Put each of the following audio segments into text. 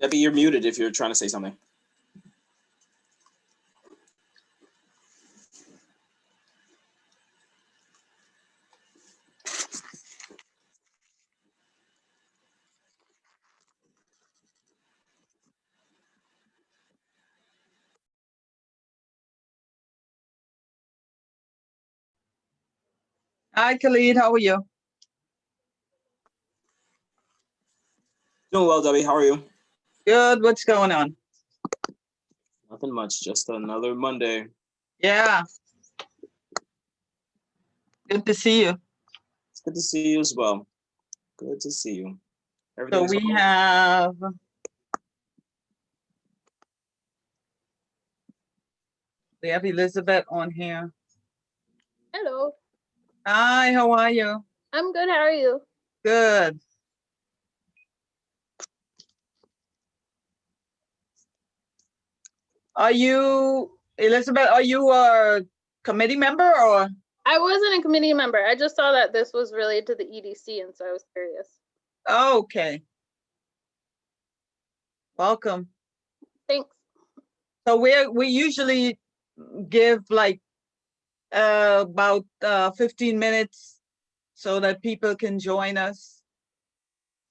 Debbie, you're muted if you're trying to say something. Hi, Khalid. How are you? Doing well, Debbie. How are you? Good. What's going on? Nothing much. Just another Monday. Yeah. Good to see you. It's good to see you as well. Good to see you. So Everything's we well? have Elizabeth on here. Hello. Hi, how are you? I'm good. How are you? Good. Are you, Elizabeth, are you a committee member or? I wasn't a committee member. I just saw that this was related to the EDC, and so I was curious. Oh, okay. Welcome. Thanks. So we usually give like about 15 minutes so that people can join us.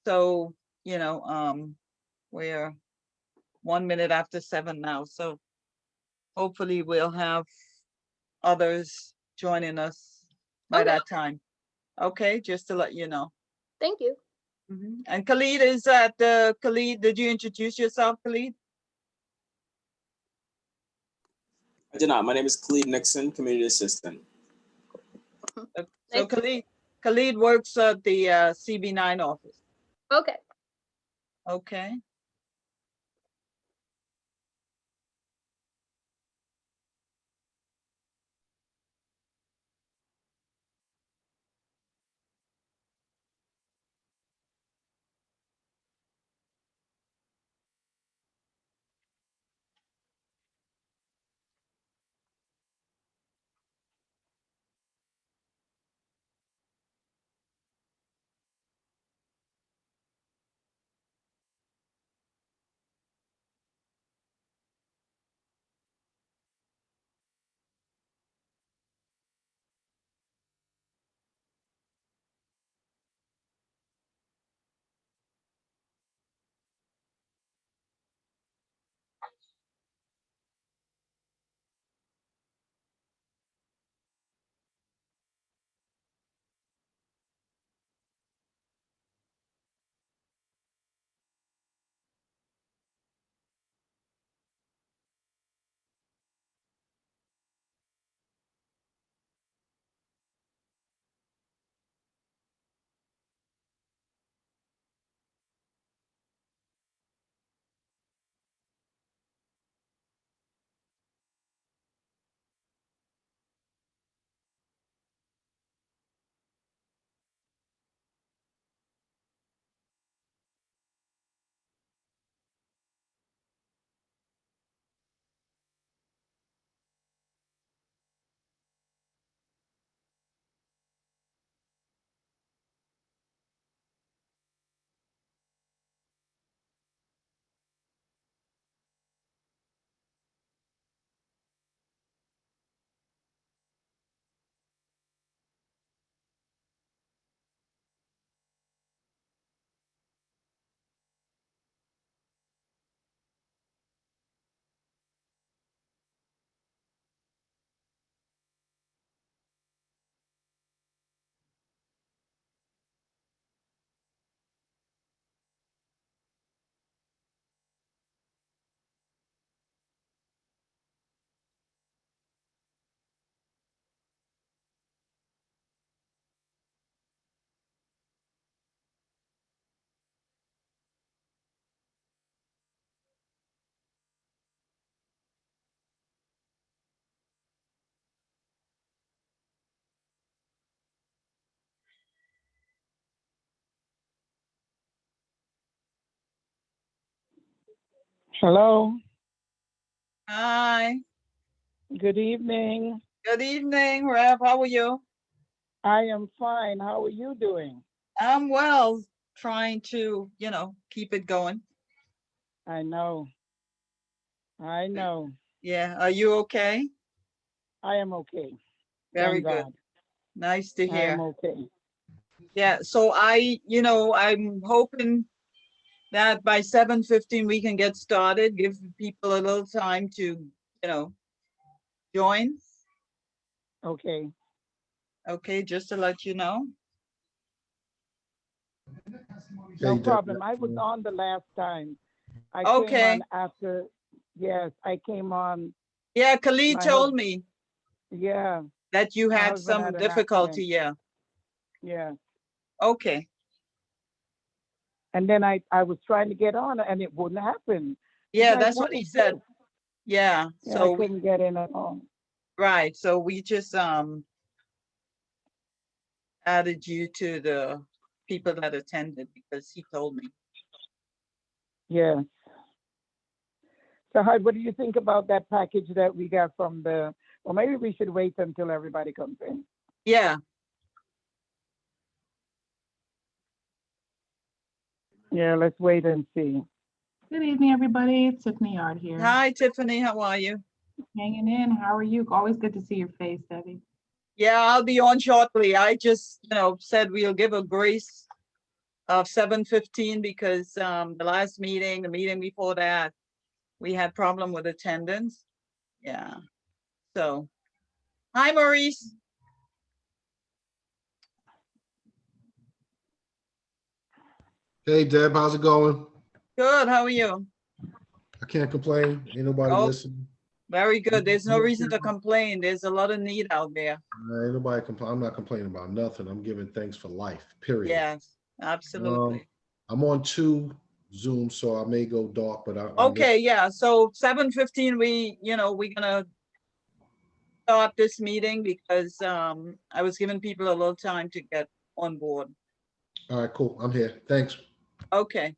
So, we're 1 minute after 7 now. So hopefully we'll have others joining us by Okay. that time. Okay, just to let you know. Thank you. And Khalid is Khalid, did you introduce yourself, Khalid? I did not. My name is Khalid Nixon, community assistant. So Nice to meet Khalid works at the CB9 office. Okay. Okay. Hello. Hi. Good evening. Good evening, Rev. How are you? I am fine. How are you doing? I'm well, trying to, keep it going. I know. I know. Yeah, are you okay? I am okay. Very Thank good. God. Nice to I am hear. okay. Yeah, so I'm hoping that by 7:15 we can get started, give people a little time to, join. Okay. Okay, just to let you know. No Hey, Deb, problem. I was on the last time. I came Okay. on after, yes, I came on. Yeah, Khalid My told husband, me yeah, that you my had husband some had an difficulty. accident. Yeah. Yeah. Okay. And then I was trying to get on and it wouldn't happen. It's Yeah, like, that's what what he is said. this? Yeah. Yeah, I So we, couldn't get in at all. right. So we just added you to the people that attended because he told me. Yeah. So what do you think about that package that we got from or maybe we should wait until everybody comes in. Yeah. Yeah, let's wait and see. Good evening, everybody. It's Tiffany Yard here. Hi, Tiffany. How are you? Hanging in. How are you? Always good to see your face, Debbie. Yeah, I'll be on shortly. I just, said we'll give a grace of 7:15 because the last meeting, the meeting before that, we had problem with attendance. Yeah. So, hi, Maurice. Hey, Deb, how's it going? Good. How are you? I can't complain. Ain't nobody Oh, listening. very good. There's no Yeah. reason to complain. There's a lot of need out there. Ain't nobody complain. I'm not complaining about nothing. I'm giving thanks for life, period. Yes, absolutely. I'm on 2 Zoom, so I may go dark, but I'm Okay, yeah. So 7:15, we're gonna start this meeting because I was giving people a little time to get on board. all right, cool. I'm here. Thanks. Okay.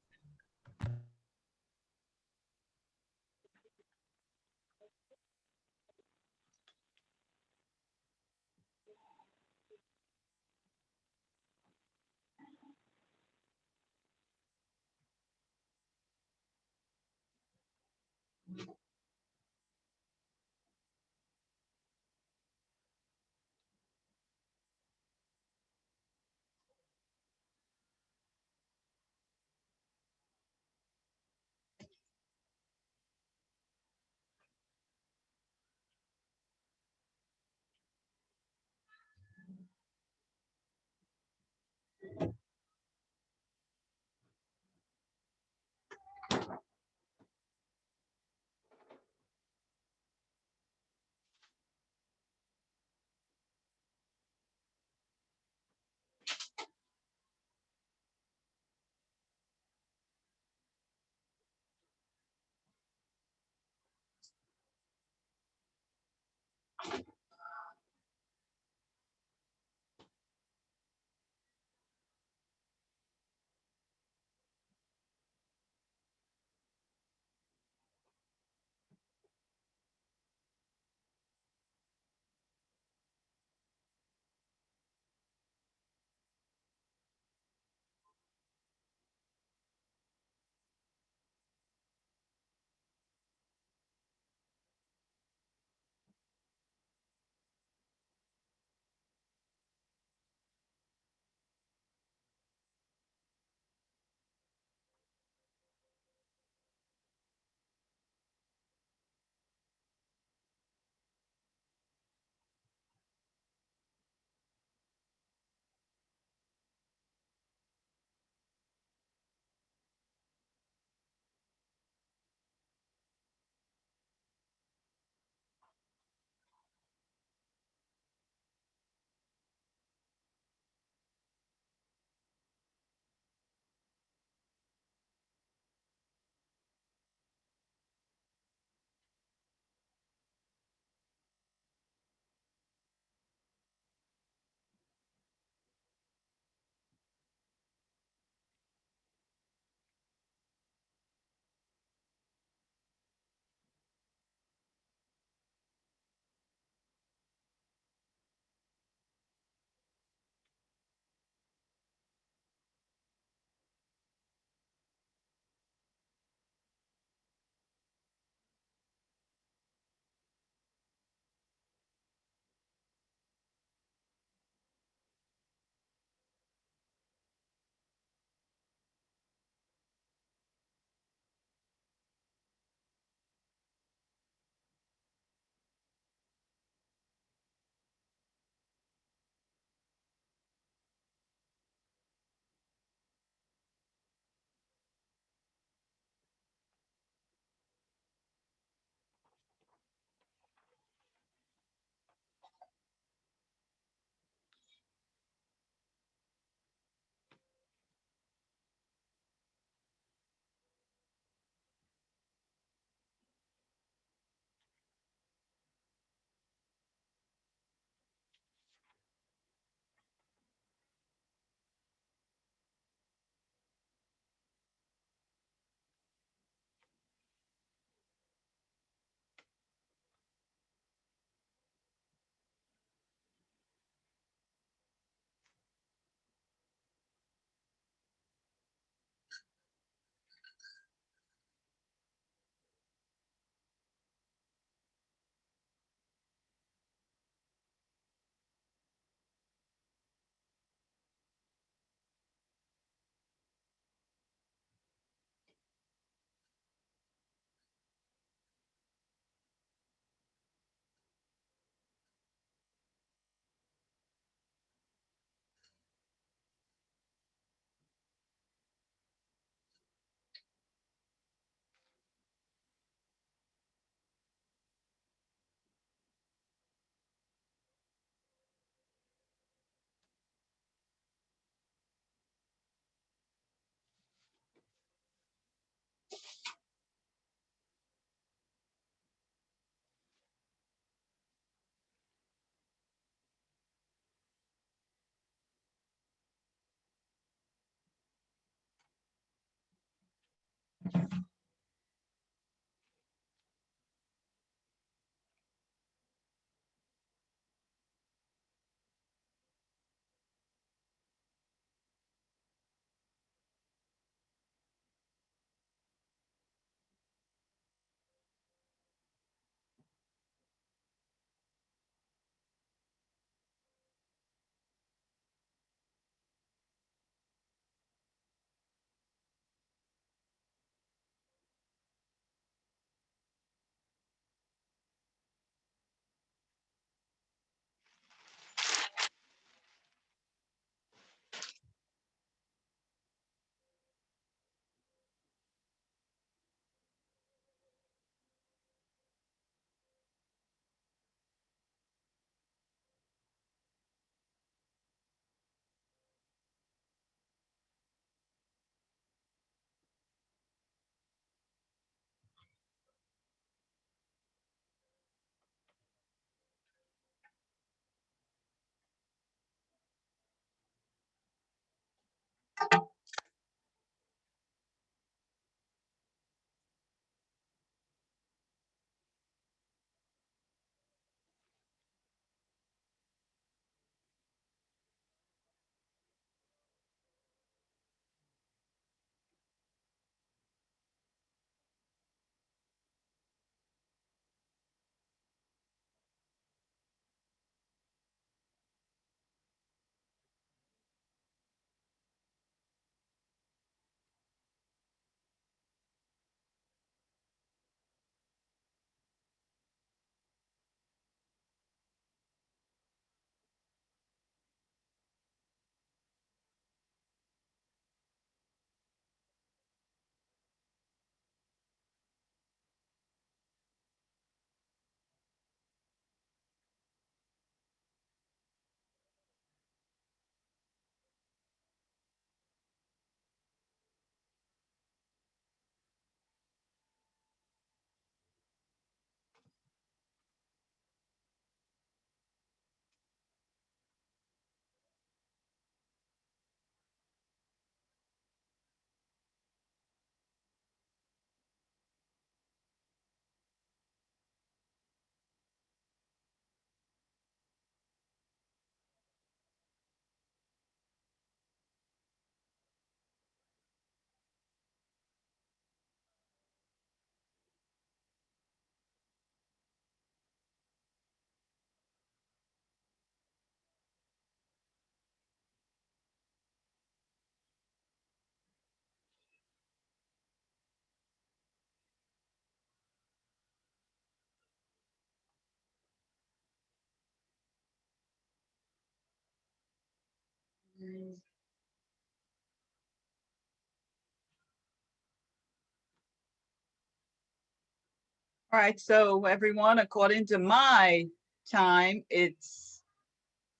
All right, so everyone, according to my time, it's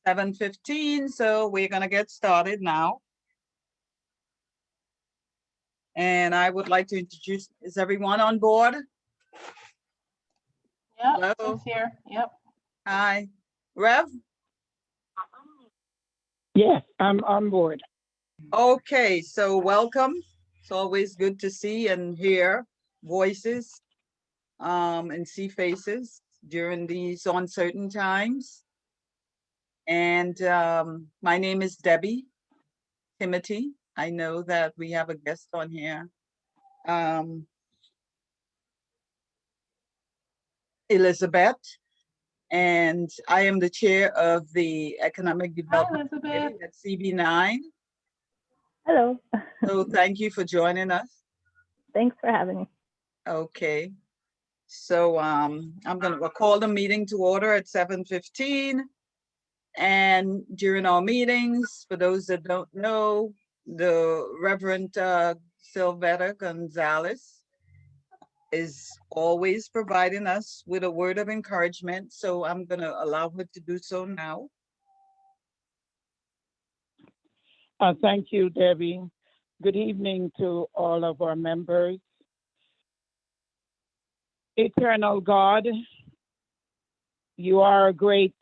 7:15, so we're gonna get started now. And I would like to introduce, is everyone on board? Yep, Hello? it's here. Yep. Hi, Rev? Yes, I'm on board. Okay, so welcome. It's always good to see and hear voices and see faces during these uncertain times. And my name is Debbie Timothy. I know that we have a guest on here. Elizabeth, and I am the chair of the Economic Hi, Development Elizabeth. Committee at CB9. Hello. So thank you for joining us. Thanks for having me. Okay. So I'm going to call the meeting to order at 7:15. And during our meetings, for those that don't know, the Reverend Sylvetta Gonzalez is always providing us with a word of encouragement. So I'm going to allow her to do so now. Thank you, Debbie. Good evening to all of our members. Eternal God, you are a great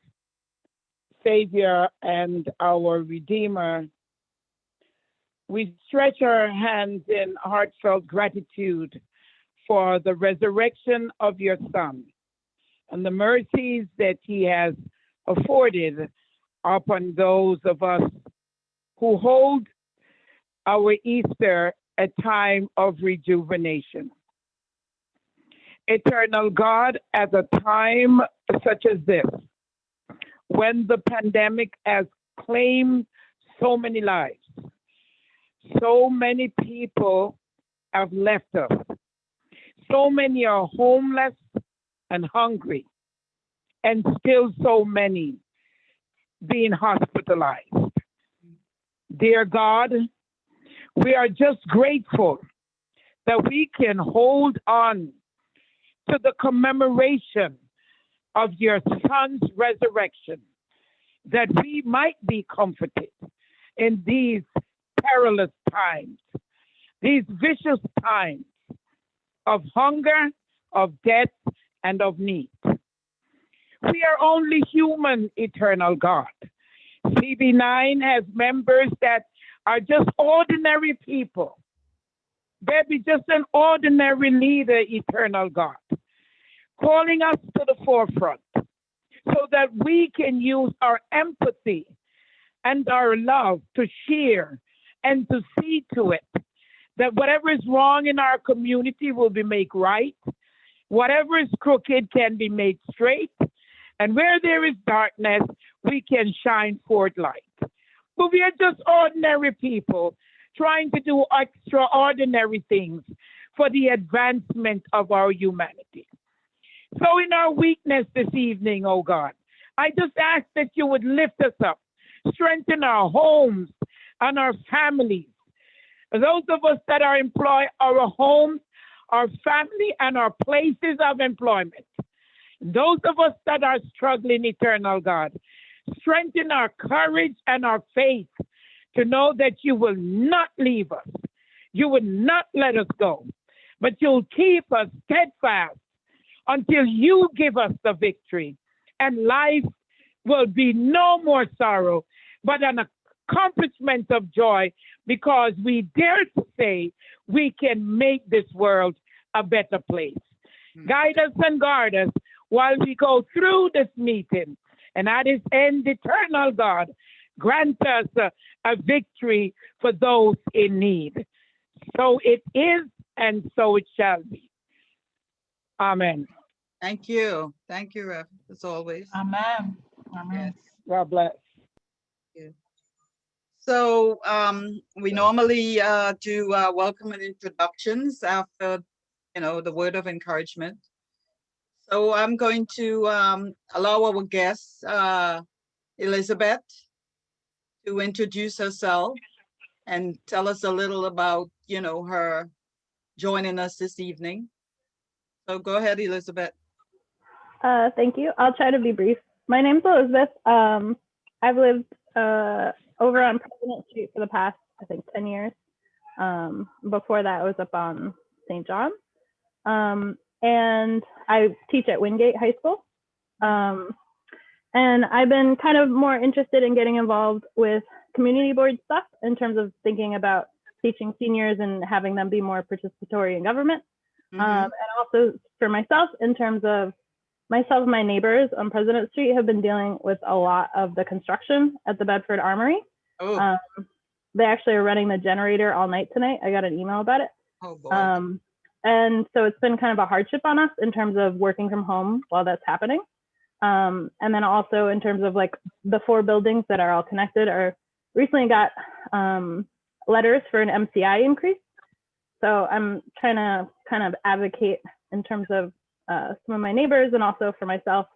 Savior and our Redeemer. we stretch our hands in heartfelt gratitude for the resurrection of your Son and the mercies that he has afforded upon those of us who hold our Easter a time of rejuvenation. Eternal God, at a time such as this, when the pandemic has claimed so many lives, so many people have left us, so many are homeless and hungry, and still so many being hospitalized. Dear God, we are just grateful that we can hold on to the commemoration of your Son's resurrection, that we might be comforted in these perilous times, these vicious times of hunger, of death, and of need. We are only human, eternal God. CB9 has members that are just ordinary people. Baby, just an ordinary leader, eternal God, calling us to the forefront so that we can use our empathy and our love to share and to see to it that whatever is wrong in our community will be made right, whatever is crooked can be made straight, and where there is darkness, we can shine forth light. But we are just ordinary people trying to do extraordinary things for the advancement of our humanity. So in our weakness this evening, oh God, I just ask that you would lift us up, strengthen our homes and our families. Those of us that are employed, our homes, our family, and our places of employment. Those of us that are struggling, eternal God, strengthen our courage and our faith to know that you will not leave us. You will not let us go, but you'll keep us steadfast until you give us the victory. And life will be no more sorrow, but an accomplishment of joy, because we dare to say we can make this world a better place. Guide us and guard us while we go through this meeting. And at its end, eternal God, grant us a victory for those in need. So it is, and so it shall be. Amen. Thank you. Thank you, Rev, as always. Amen. Amen. Yes. God bless. So we normally do welcome and introductions after, the word of encouragement. So I'm going to allow our guest, Elizabeth, to introduce herself and tell us a little about, her joining us this evening. So go ahead, Elizabeth. Thank you. I'll try to be brief. My name's Elizabeth. I've lived over on President Street for the past, I think, 10 years. Before that, I was up on St. John. And I teach at Wingate High School. And I've been kind of more interested in getting involved with community board stuff in terms of thinking about teaching seniors and having them be more participatory in government. And also for myself, in terms of myself and my neighbors on President Street have been dealing with a lot of the construction at the Bedford Armory. Oh, They actually are running the generator all night tonight. I got an email about it. oh boy. And so it's been kind of a hardship on us in terms of working from home while that's happening. And then also in terms of like the 4 buildings that are all connected are recently got letters for an MCI increase. So I'm trying to kind of advocate in terms of some of my neighbors and also for myself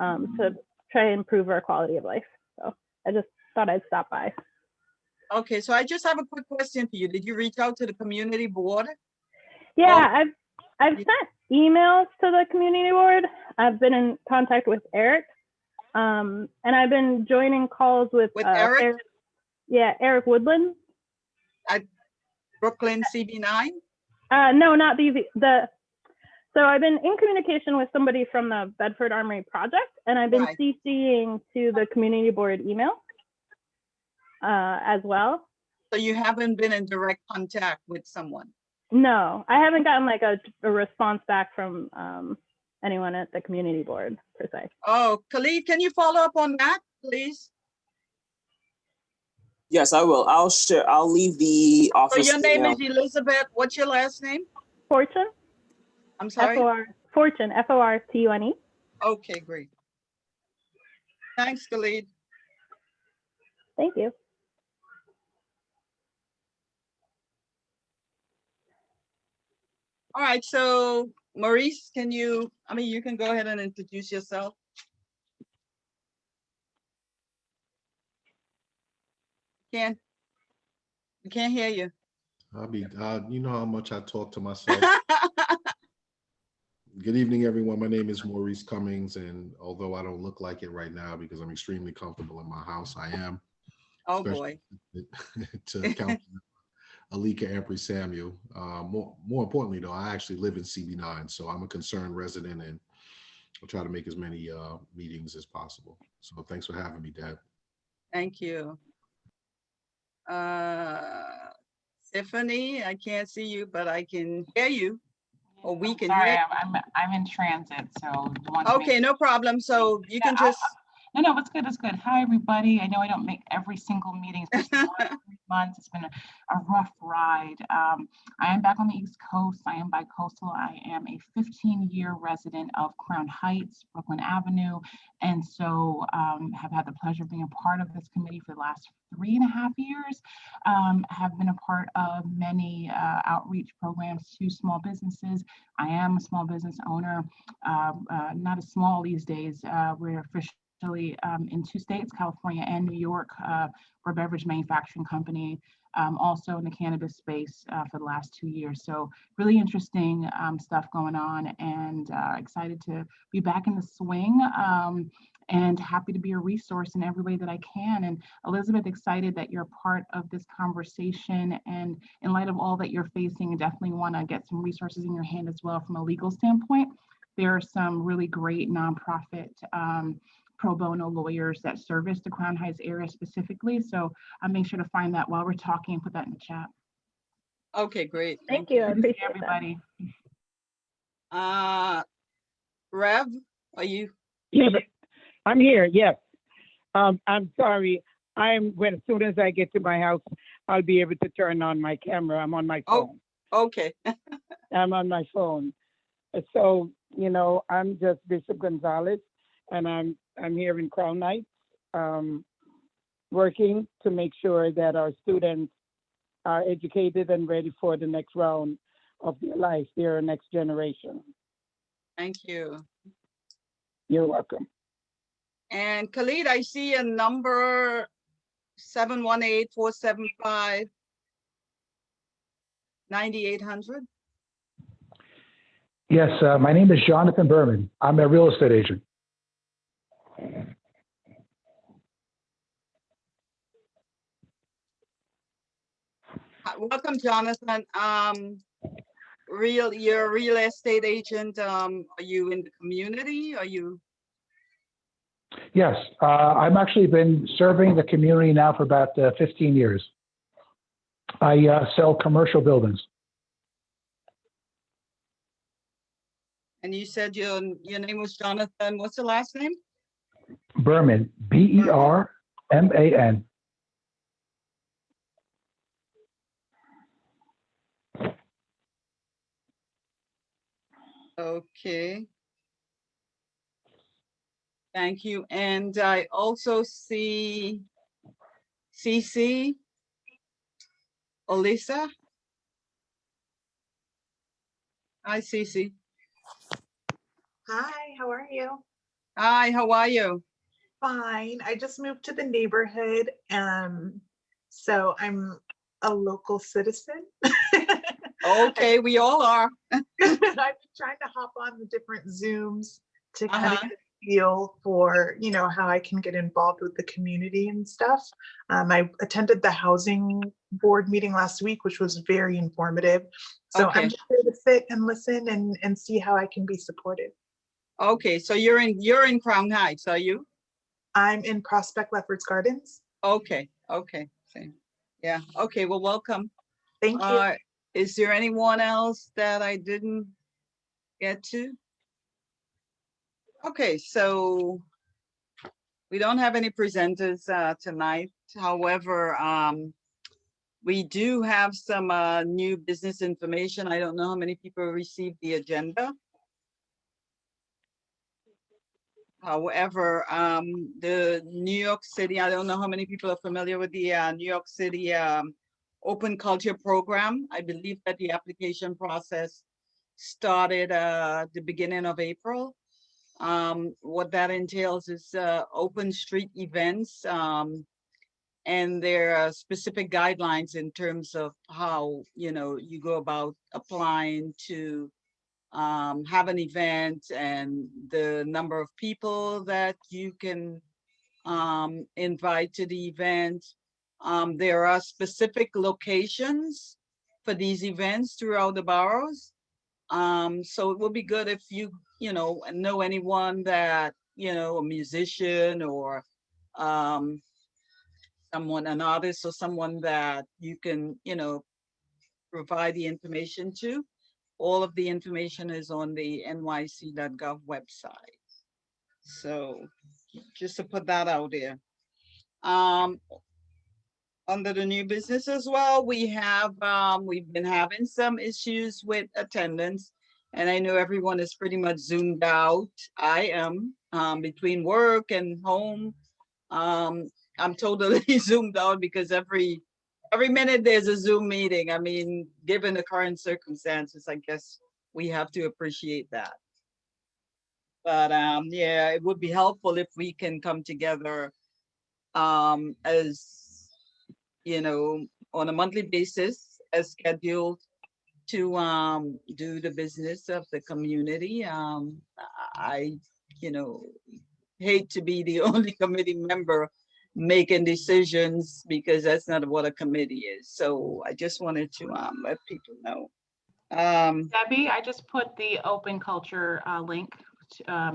to try and improve our quality of life. So I just thought I'd stop by. Okay, so I just have a quick question for you. Did you reach out to the community board? Yeah, I've sent emails to the community board. I've been in contact with Eric, and I've been joining calls with Eric? Eric Woodland. Brooklyn CB9? No, not these. So I've been in communication with somebody from the Bedford Armory Project, and I've been Right. CCing to the community board email as well. So you haven't been in direct contact with someone? No, I haven't gotten like a response back from anyone at the community board per se. Oh, Khalid, can you follow up on that, please? Yes, I will. I'll share. I'll leave the So office your name email. is Elizabeth. What's your last name? Fortune, I'm sorry. Fortune, Fortune. Okay, great. Thanks, Khalid. Thank you. All right, so Maurice, you can go ahead and introduce yourself. We can't hear you. You know how much I talk to myself. Good evening, everyone. My name is Maurice Cummings, and although I don't look like it right now because I'm extremely comfortable in my house, I am. Oh, boy. To Councilman Alika Ampry Samuel. More importantly, though, I actually live in CB9, so I'm a concerned resident, and I'll try to make as many meetings as possible. So thanks for having me, Deb. Thank you. Tiffany, I can't see you, but I can hear you. Or we can Sorry, hear. I'm in transit, so. Okay, no problem. So you can just. No, it's good. It's good. Hi, everybody. I know I don't make every single meeting, especially the last 3 months. It's been a rough ride. I am back on the East Coast. I am bi-coastal. I am a 15-year resident of Crown Heights, Brooklyn Avenue. And so have had the pleasure of being a part of this committee for the last 3.5 years. Have been a part of many outreach programs to small businesses. I am a small business owner, not as small these days. We're officially in 2 states, California and New York. We're a beverage manufacturing company, also in the cannabis space for the last 2 years. So really interesting stuff going on, and excited to be back in the swing, and happy to be a resource in every way that I can. And Elizabeth, excited that you're part of this conversation, and in light of all that you're facing, definitely want to get some resources in your hand as well from a legal standpoint. There are some really great nonprofit pro bono lawyers that service the Crown Heights area specifically. So I'll make sure to find that while we're talking and put that in the chat. Okay, great. Thank you. I Good to see appreciate everybody. Rev, are you? Yeah, I'm here. Yes. I'm sorry. As soon as I get to my house, I'll be able to turn on my camera. I'm on my phone. Oh, okay. I'm on my phone. So, I'm just Bishop Gonzalez, and I'm here in Crown Heights, working to make sure that our students are educated and ready for the next round of their life. They're our next generation. Thank you. You're welcome. And Khalid, I see a number 718-475-9800. Yes, my name is Jonathan Berman. I'm a real estate agent. Welcome, Jonathan. You're a real estate agent. Are you in the community? Are you? Yes, I've actually been serving the community now for about 15 years. I sell commercial buildings. And you said your name was Jonathan. What's the last name? Berman, B-E-R-M-A-N. Okay. Thank you. And I also see CC Olisa. Hi, CC. Hi, how are you? Hi, how are you? Fine. I just moved to the neighborhood, so I'm a local citizen. Okay, we all are. I've been trying to hop on the different Zooms to kind of get a feel for, how I can get involved with the community and stuff. I attended the housing board meeting last week, which was very informative. So Okay. I'm just here to sit and listen and see how I can be supported. Okay, so you're in Crown Heights, are you? I'm in Prospect Lefferts Gardens. Okay, same. Yeah, okay, well, welcome. Thank you. Is there anyone else that I didn't get to? Okay, so we don't have any presenters tonight. However, we do have some new business information. I don't know how many people received the agenda. However, the New York City, I don't know how many people are familiar with the New York City Open Culture Program. I believe that the application process started the beginning of April. What that entails is open street events, and there are specific guidelines in terms of how, you know, you go about applying to have an event and the number of people that you can invite to the event. There are specific locations for these events throughout the boroughs. So it would be good if you know anyone that, you know, a musician or someone, an artist or someone that you can, you know, provide the information to. All of the information is on the nyc.gov website. So just to put that out there. Under the new business as well, we have, we've been having some issues with attendance, and I know everyone is pretty much zoomed out. I am, between work and home. I'm totally zoomed out because every minute there's a Zoom meeting. I mean, given the current circumstances, I guess we have to appreciate that. But yeah, it would be helpful if we can come together as, you know, on a monthly basis as scheduled to do the business of the community. I, you know, hate to be the only committee member making decisions because that's not what a committee is. So I just wanted to let people know. Debbie, I just put the open culture link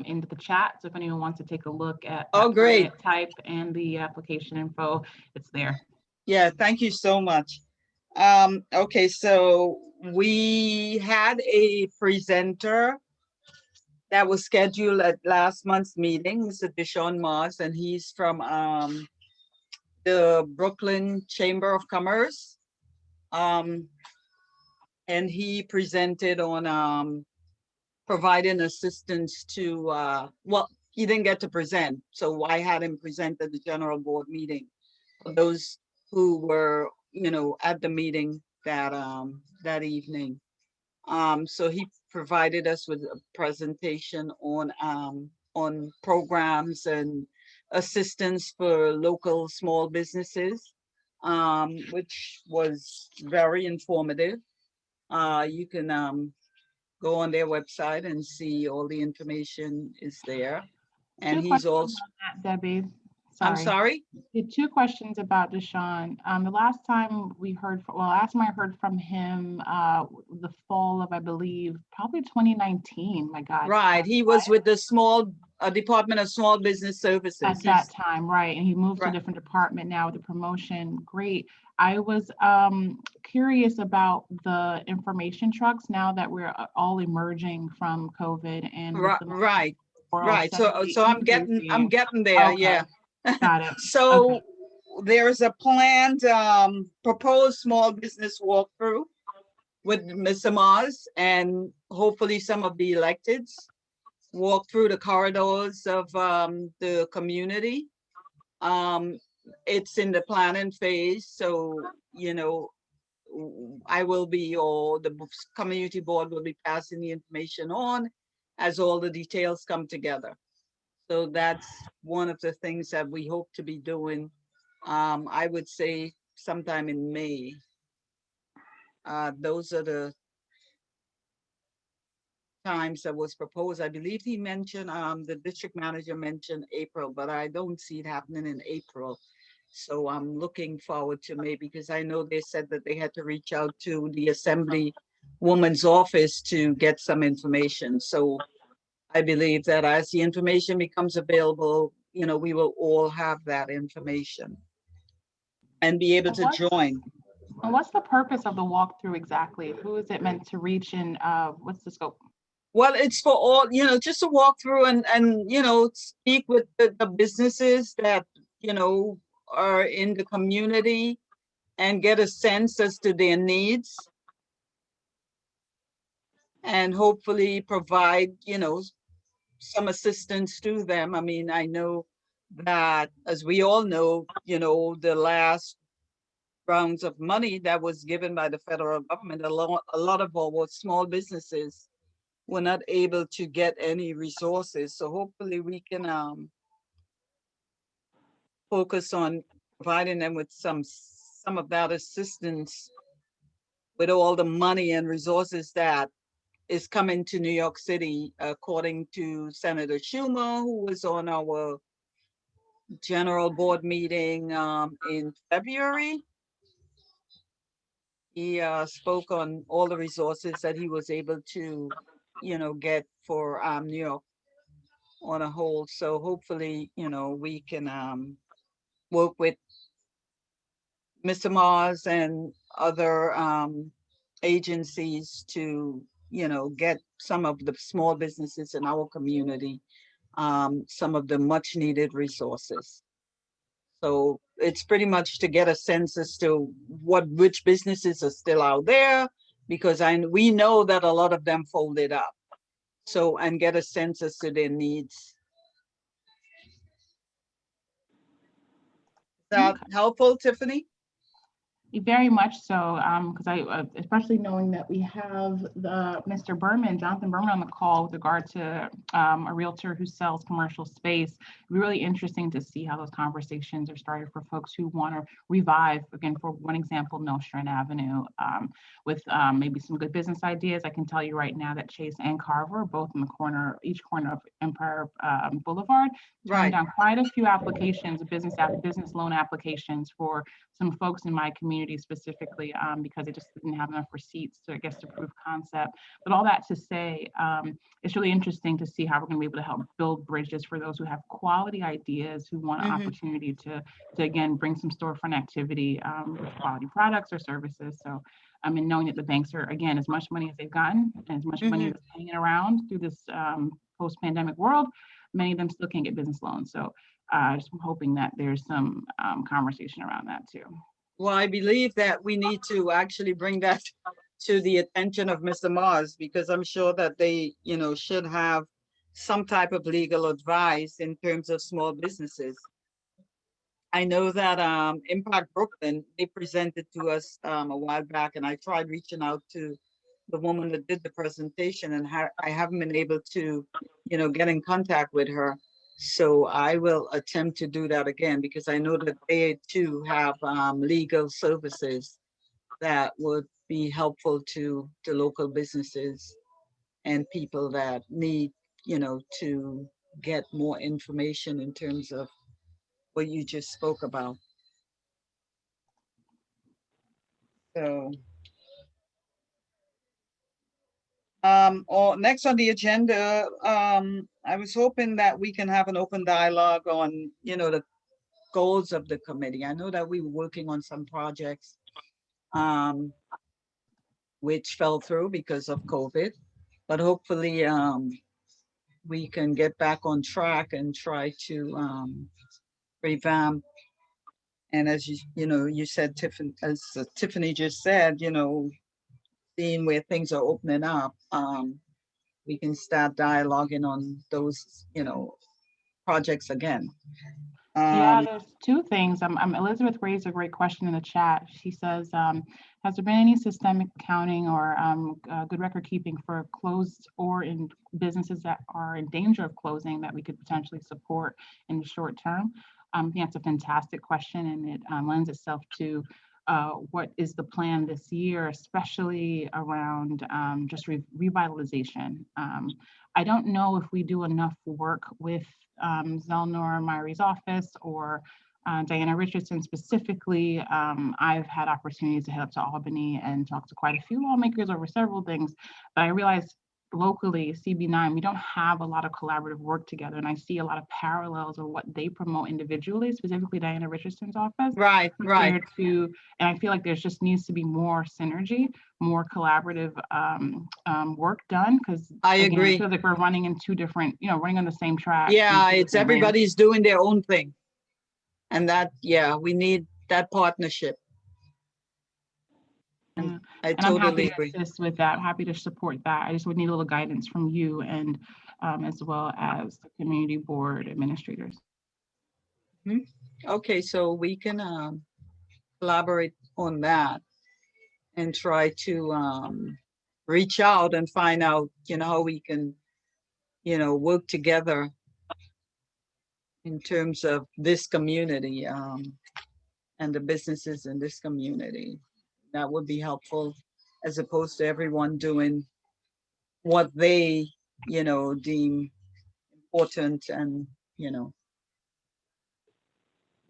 into the chat. So if anyone wants to take a look at Oh, great. type and the application info, it's there. Yeah, thank you so much. Okay, so we had a presenter that was scheduled at last month's meeting, Mr. Deshaun Moss, and he's from the Brooklyn Chamber of Commerce. And he presented on providing assistance to, well, he didn't get to present, so I had him present at the general board meeting for those who were, you know, at the meeting that that evening. So he provided us with a presentation on programs and assistance for local small businesses, which was very informative. You can go on their website and see all the information is there. And Two he's questions also, on that, Debbie. I'm sorry? Two questions about Deshaun. The last time we heard, last time I heard from him, the fall of, I believe, probably 2019. My God. Right, he was with the small Department of Small Business Services. At that time, right, and he moved to Right. a different department now with the promotion. Great. I was curious about the information trucks now that we're all emerging from COVID and with the Right, world right. So I'm getting there. Okay. Yeah. Got it. So there's a planned proposed small business walkthrough with Mr. Mars, and hopefully some of the electeds walk through the corridors of the community. It's in the planning phase, so, you know, I will be, or the community board will be passing the information on as all the details come together. So that's one of the things that we hope to be doing. I would say sometime in May. Those are the times that was proposed. I believe he mentioned, the district manager mentioned April, but I don't see it happening in April. So I'm looking forward to May, because I know they said that they had to reach out to the Assembly Woman's office to get some information. So I believe that as the information becomes available, you know, we will all have that information. and be able to What? join. And what's the purpose of the walkthrough exactly? Who is it meant to reach, and what's the scope? Well, it's for all, just to walk through and speak with the businesses that, are in the community and get a sense as to their needs. And hopefully provide, some assistance to them. I mean, I know that, as we all know, the last rounds of money that was given by the federal government, a lot of our small businesses were not able to get any resources. So hopefully we can focus on providing them with some of that assistance with all the money and resources that is coming to New York City, according to Senator Schumer, who was on our general board meeting in February. He spoke on all the resources that he was able to, get for New York on a whole. So hopefully, we can work with Mr. Mars and other agencies to, get some of the small businesses in our community some of the much needed resources. So it's pretty much to get a sense as to which businesses are still out there, because we know that a lot of them folded up. So, and get a sense as to their needs. Is that helpful, Tiffany? Very much so, because especially knowing that we have Mr. Berman, Jonathan Berman, on the call with regard to a realtor who sells commercial space. It'd be really interesting to see how those conversations are started for folks who want to revive, again, for one example, Nostrand Avenue, with maybe some good business ideas. I can tell you right now that Chase and Carver, both in each corner of Empire Boulevard, turned down quite a few applications, business loan applications for some folks in my community specifically, because they just didn't have enough receipts to, I guess, to prove concept. But all that to say, it's really interesting to see how we're going to be able to help build bridges for those who have quality ideas, who want an opportunity to again bring some storefront activity with quality products or services. So and knowing that the banks are, again, as much money as they've gotten and as much money that's hanging around through this post-pandemic world, many of them still can't get business loans. So just hoping that there's some conversation around that too. Well, I believe that we need to actually bring that to the attention of Mr. Mars, because I'm sure that they, should have some type of legal advice in terms of small businesses. I know that Impact Brooklyn, they presented to us a while back, and I tried reaching out to the woman that did the presentation, and I haven't been able to, get in contact with her. So I will attempt to do that again, because I know that they too have legal services that would be helpful to the local businesses and people that need, to get more information in terms of what you just spoke about. So or next on the agenda, I was hoping that we can have an open dialogue on, the goals of the committee. I know that we were working on some projects which fell through because of COVID, but hopefully we can get back on track and try to revamp. And as you said, Tiffany, as Tiffany just said, seeing where things are opening up, we can start dialoguing on those, projects again. Yeah, there's two things. Elizabeth raised a great question in the chat. She says, has there been any systemic accounting or good record keeping for closed or in businesses that are in danger of closing that we could potentially support in the short term? I think that's a fantastic question, and it lends itself to what is the plan this year, especially around just revitalization. I don't know if we do enough work with Zelnor Myrie's office or Diana Richardson specifically. I've had opportunities to head up to Albany and talk to quite a few lawmakers over several things, but I realized locally, CB9, we don't have a lot of collaborative work together. And I see a lot of parallels of what they promote individually, specifically Diana Richardson's office. Right, right. compared to, and I feel like there's just needs to be more synergy, more collaborative work done, because I again, agree. I feel like we're running in two different, running on the same track. Yeah, in two it's different lanes. everybody's doing their own thing. And that, yeah, we need that partnership. And I And I'm happy totally to agree. assist with that. I'm happy to support that. I just would need a little guidance from you and as well as the community board administrators. Okay, so we can collaborate on that and try to reach out and find out, how we can, work together in terms of this community and the businesses in this community. That would be helpful, as opposed to everyone doing what they, deem important, and,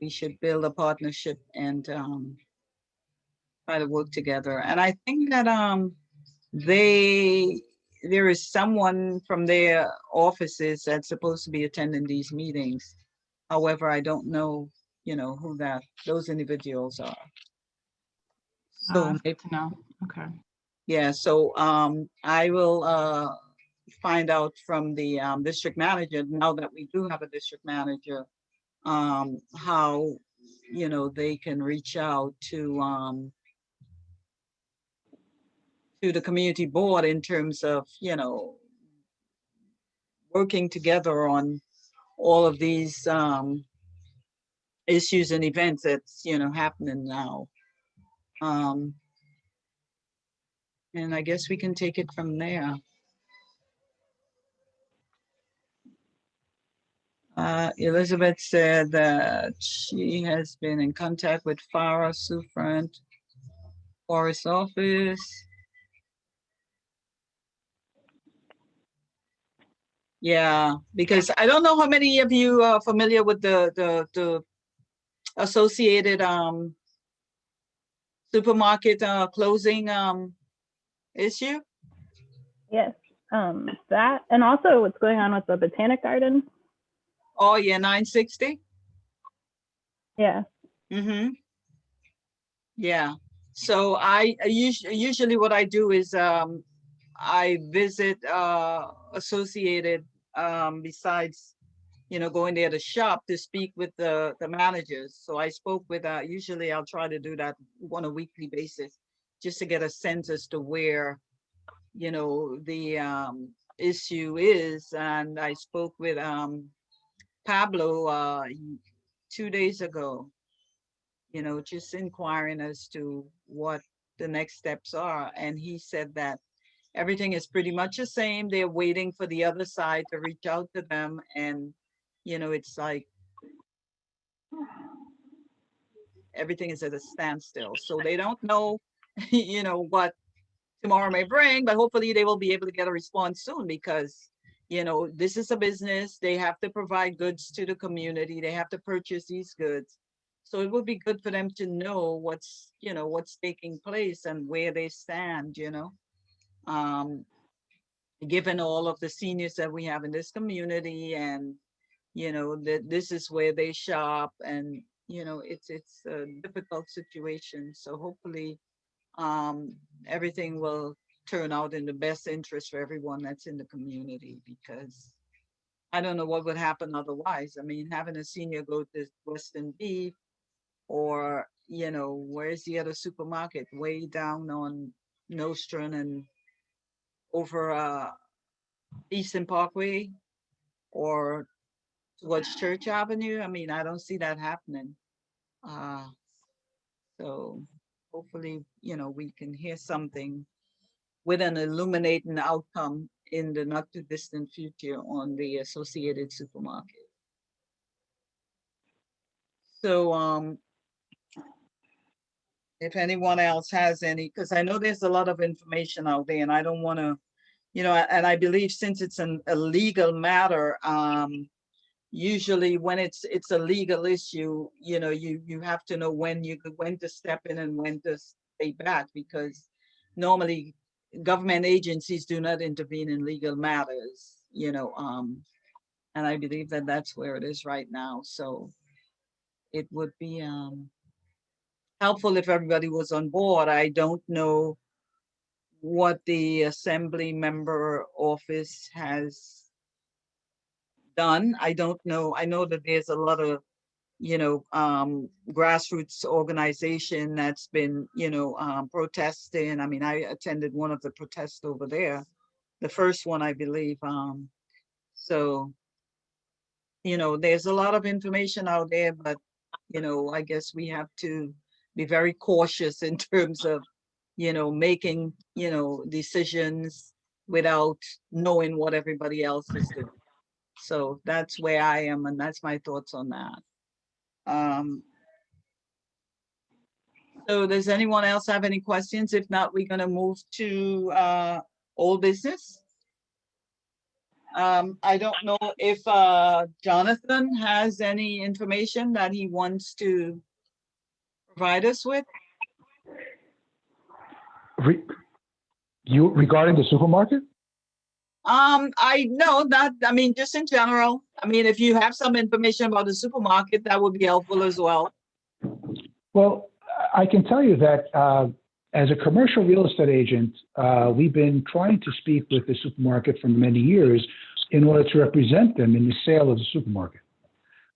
we should build a partnership and try to work together. And I think that there is someone from their offices that's supposed to be attending these meetings. However, I don't know, who those individuals are. So That's good to know. Okay. yeah, so I will find out from the district manager, now that we do have a district manager, how, they can reach out to the community board in terms of, working together on all of these issues and events that's, happening now. And I guess we can take it from there. Elizabeth said that she has been in contact with Farah Sufrant, Forest office. Yeah, because I don't know how many of you are familiar with the associated supermarket closing issue. Yes, that, and also what's going on with the Botanic Garden. Oh yeah, 960. Yeah. Mm-hmm. Yeah. So I usually what I do is I visit associated besides going there to shop, to speak with the managers. So I spoke with usually I'll try to do that on a weekly basis, just to get a sense as to where the issue is. And I spoke with Pablo 2 days ago, just inquiring as to what the next steps are. And he said that everything is pretty much the same. They're waiting for the other side to reach out to them. And, it's like everything is at a standstill. So they don't know, what tomorrow may bring, but hopefully they will be able to get a response soon, because, this is a business. They have to provide goods to the community. They have to purchase these goods. So it would be good for them to know what's taking place and where they stand, given all of the seniors that we have in this community, and, that this is where they shop, and, it's a difficult situation. So hopefully everything will turn out in the best interest for everyone that's in the community, because I don't know what would happen otherwise. I mean, having a senior go to Western Beef, or, where's the other supermarket? Way down on Nostrand and over Eastern Parkway, or towards Church Avenue. I mean, I don't see that happening. So hopefully, we can hear something with an illuminating outcome in the not too distant future on the associated supermarket. So if anyone else has any, because I know there's a lot of information out there, and I don't want to, and I believe since it's a legal matter, usually when it's a legal issue, you have to know when to step in and when to stay back, because normally government agencies do not intervene in legal matters, and I believe that that's where it is right now. So it would be helpful if everybody was on board. I don't know what the assembly member office has done. I don't know. I know that there's a lot of, grassroots organization that's been, protesting. I mean, I attended one of the protests over there, the first one, I believe. So, there's a lot of information out there, but, I guess we have to be very cautious in terms of, making, decisions without knowing what everybody else is doing. So that's where I am, and that's my thoughts on that. So does anyone else have any questions? If not, we're gonna move to old business. I don't know if Jonathan has any information that he wants to provide us with. Regarding the supermarket? I know that, just in general. If you have some information about the supermarket, that would be helpful as well. Well, I can tell you that as a commercial real estate agent, we've been trying to speak with the supermarket for many years in order to represent them in the sale of the supermarket.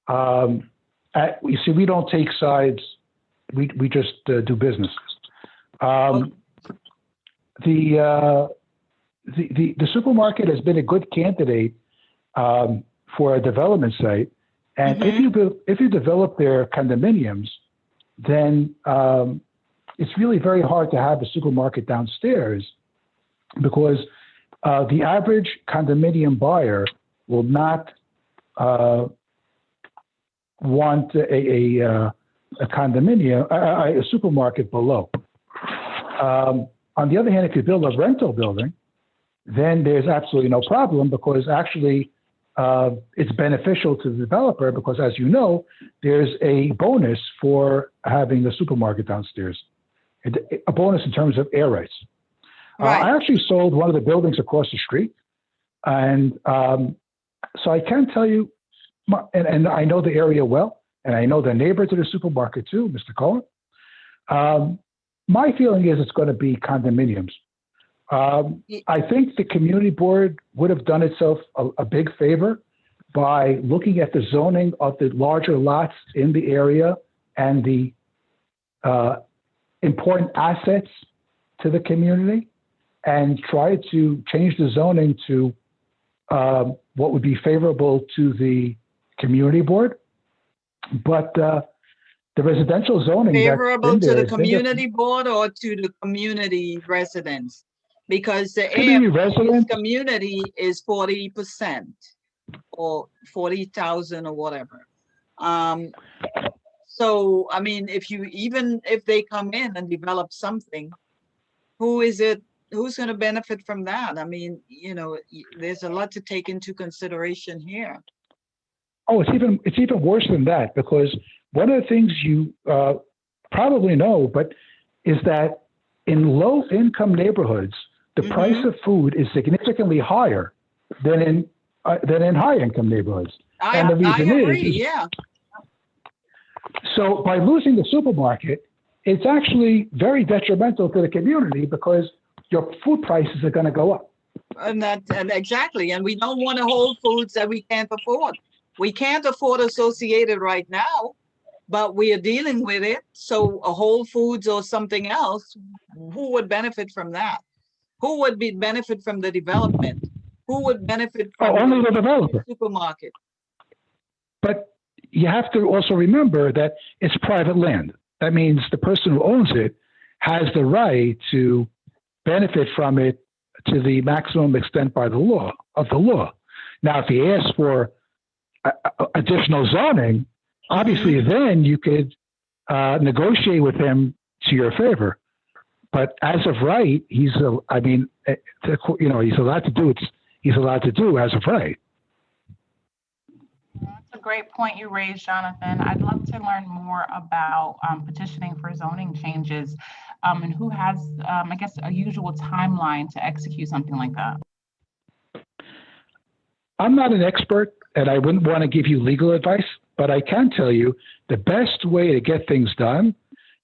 You see, we don't take sides. We just do business. The supermarket has been a good candidate for a development site, and if you develop their condominiums, then it's really very hard to have a supermarket downstairs, because the average condominium buyer will not want a condominium, a supermarket below. On the other hand, if you build a rental building, then there's absolutely no problem, because actually it's beneficial to the developer, because, as you know, there's a bonus for having the supermarket downstairs, a bonus in terms of air rights. Right. I actually sold one of the buildings across the street, and so I can tell you, and I know the area well, and I know the neighbor to the supermarket too, Mr. Cohen. My feeling is it's going to be condominiums. I think the community board would have done itself a big favor by looking at the zoning of the larger lots in the area and the important assets to the community, and try to change the zoning to what would be favorable to the community board. But the residential zoning Favorable to the community board or to the community residents? Because the community is 40% or 40,000 or whatever. So, if they come in and develop something, who's going to benefit from that? There's a lot to take into consideration here. Oh, it's even worse than that, because one of the things you probably know, but is that in low-income neighborhoods, the price of food is significantly higher than in high-income neighborhoods. And the reason I agree, is, yeah. So by losing the supermarket, it's actually very detrimental to the community, because your food prices are going to go up. And exactly, and we don't want to hold foods that we can't afford. We can't afford Associated right now, but we are dealing with it. So a Whole Foods or something else, who would benefit from that? Who would benefit from the development? Who would benefit from only the developer? Supermarket? But you have to also remember that it's private land. That means the person who owns it has the right to benefit from it to the maximum extent by the law. Now, if he asks for additional zoning, obviously then you could negotiate with him to your favor. But as of right, he's allowed to do as of right. It's a great point you raised, Jonathan. I'd love to learn more about petitioning for zoning changes and who has, I guess, a usual timeline to execute something like that. I'm not an expert and I wouldn't want to give you legal advice, but I can tell you the best way to get things done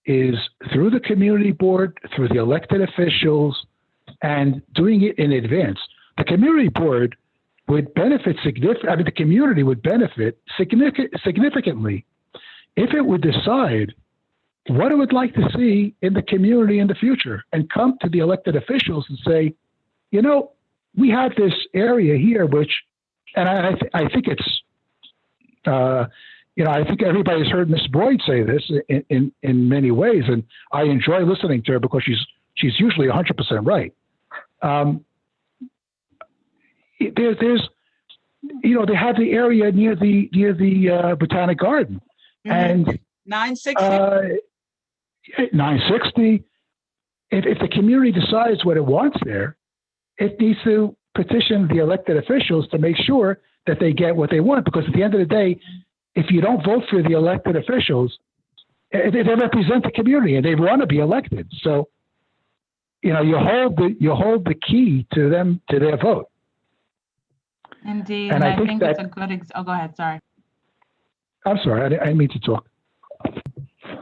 is through the community board, through the elected officials, and doing it in advance. The community board would benefit the community would benefit significantly if it would decide what it would like to see in the community in the future and come to the elected officials and say, you know, we have this area here, which, and I think it's, you know, I think everybody's heard Ms. Boyd say this in many ways, and I enjoy listening to her because she's usually 100% right. There's, you know, they have the area near the Botanic Garden, and 960. 960. If the community decides what it wants there, it needs to petition the elected officials to make sure that they get what they want. Because at the end of the day, if you don't vote for the elected officials, they represent the community and they want to be elected. So, you know, you hold the key to them, to their vote. Indeed, and I think that's a good. Oh, go ahead. Sorry. I'm sorry. I didn't mean to talk.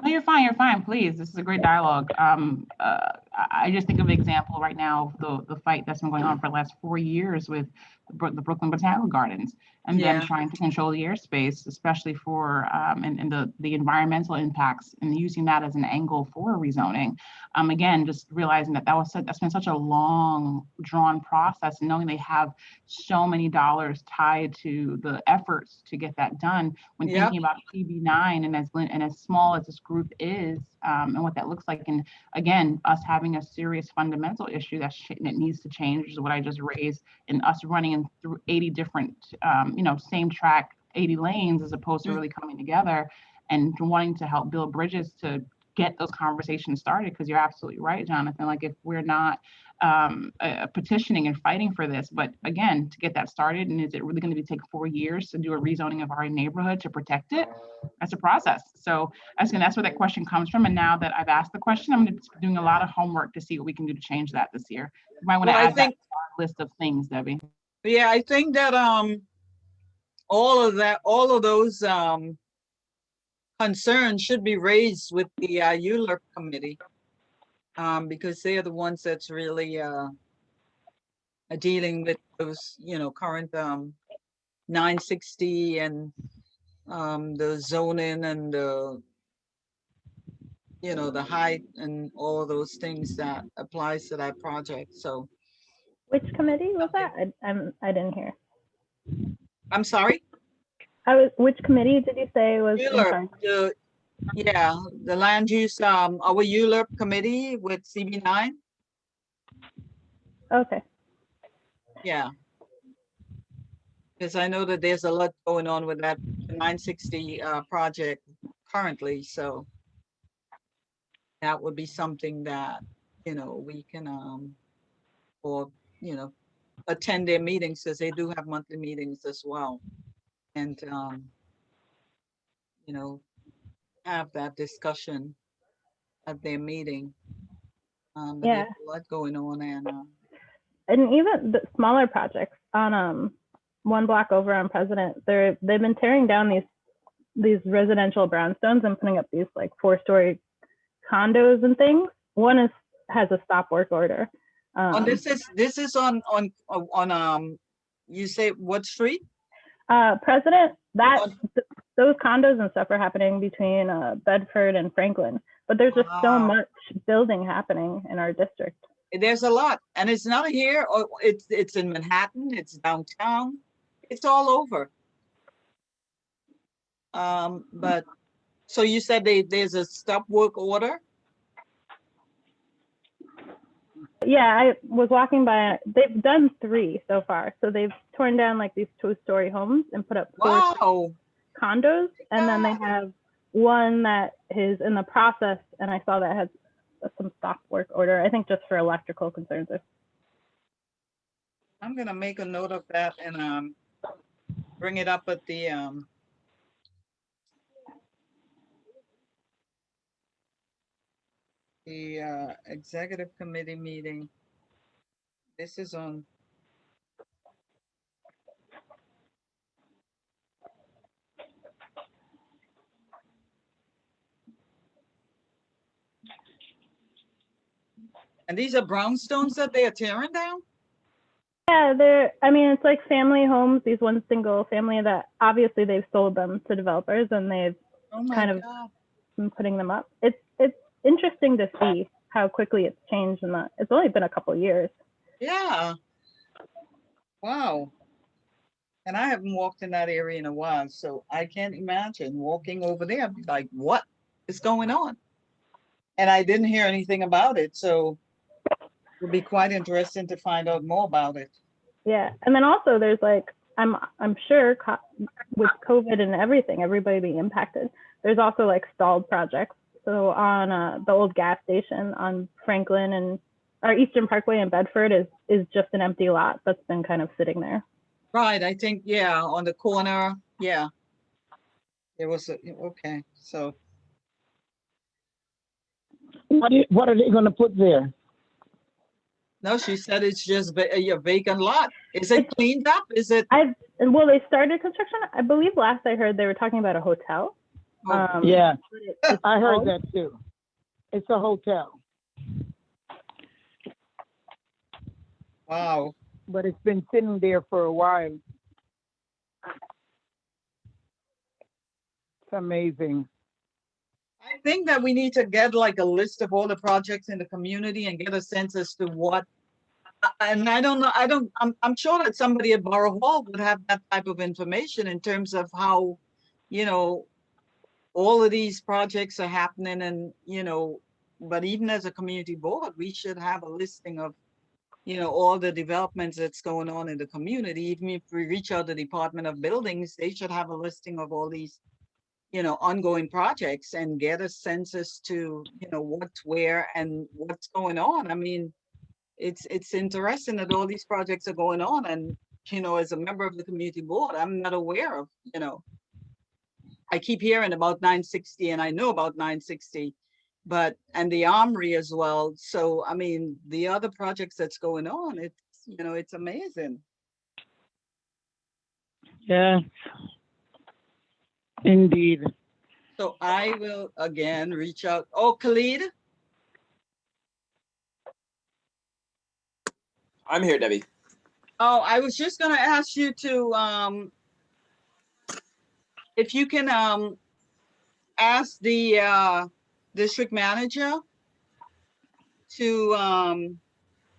No, you're fine. You're fine. Please, this is a great dialogue. I just think of an example right now of the fight that's been going on for the last 4 years with the Brooklyn Botanical Gardens and them trying to control the airspace, especially for and the environmental impacts, and using that as an angle for rezoning. Again, just realizing that's been such a long, drawn process, and knowing they have so many dollars tied to the efforts to get that done. When thinking about CB9 and as small as this group is, and what that looks like, and again, us having a serious fundamental issue that needs to change, which is what I just raised, and us running in through 80 different, you know, same track, 80 lanes, as opposed to really coming together and wanting to help build bridges to get those conversations started. Because you're absolutely right, Jonathan. Like, if we're not petitioning and fighting for this, but again, to get that started, and is it really going to take 4 years to do a rezoning of our neighborhood to protect it? That's a process. So that's where that question comes from. And now that I've asked the question, I'm going to be doing a lot of homework to see what we can do to change that this year. You might want to add that to our list of things, Debbie. Yeah, I think that all of those concerns should be raised with the ULURP committee, because they are the ones that's really dealing with those, you know, current 960 and the zoning and the, you know, the height and all of those things that applies to that project. So which committee was that? I didn't hear. I'm sorry? Which committee did you say was in charge? The land use, our ULURP committee with CB9. Okay. Yeah. Because I know that there's a lot going on with that 960 project currently, so that would be something that, you know, we can or, you know, attend their meetings, because they do have monthly meetings as well, and you know, have that discussion at their meeting. But there's a lot going on, and even the smaller projects on one block over on President, they've been tearing down these residential brownstones and putting up these like 4-story condos and things. One has a stop work order. This is on you say what street? President, those condos and stuff are happening between Bedford and Franklin, but there's just so much building happening in our district. There's a lot, and it's not here, or it's in Manhattan, it's downtown, it's all over. But so you said there's a stop work order? Yeah, I was walking by. They've done 3 so far. So they've torn down like these 2-story homes and put up 4 condos. And then they have one that is in the process. And I saw that has some stop work order, I think just for electrical concerns. I'm going to make a note of that and bring it up at the The executive committee meeting. This is on. And these are brownstones that they are tearing down? Yeah, I mean, it's like family homes, these one single family that obviously they've sold them to developers and they've Oh my kind of God. been putting them up. It's interesting to see how quickly it's changed in that. It's only been a couple years. Yeah. Wow. And I haven't walked in that area in a while, so I can't imagine walking over there, and be like, what is going on? And I didn't hear anything about it, so it would be quite interesting to find out more about it. Yeah, and then also there's like I'm sure with COVID and everything, everybody being impacted. There's also like stalled projects. So on the old gas station on Franklin and our Eastern Parkway in Bedford is just an empty lot that's been kind of sitting there. Right, I think, yeah, on the corner, yeah. There was, okay, so, What are they gonna put there? no, she said it's just a vacant lot. Is it cleaned up? Is it? Well, they started construction. I believe last I heard they were talking about a hotel. Oh, Yeah, it's I heard called- that too. It's a hotel, wow. but it's been sitting there for a while. It's amazing. I think that we need to get like a list of all the projects in the community and get a sense as to what. And I don't know, I'm sure that somebody at Borough Hall would have that type of information in terms of how, you know, all of these projects are happening and, you know, but even as a community board, we should have a listing of, you know, all the developments that's going on in the community. Even if we reach out to the Department of Buildings, they should have a listing of all these, you know, ongoing projects and get a census to, you know, what's where and what's going on. I mean, it's interesting that all these projects are going on and, you know, as a member of the community board, I'm not aware of, you know, I keep hearing about 960 and I know about 960, but, and the Armory as well. So, I mean, the other projects that's going on, it's, you know, it's amazing. Yeah, indeed. So I will again reach out. Oh, Khalid? I'm here, Debbie. Oh, I was just gonna ask you to, if you can, ask the, district manager to,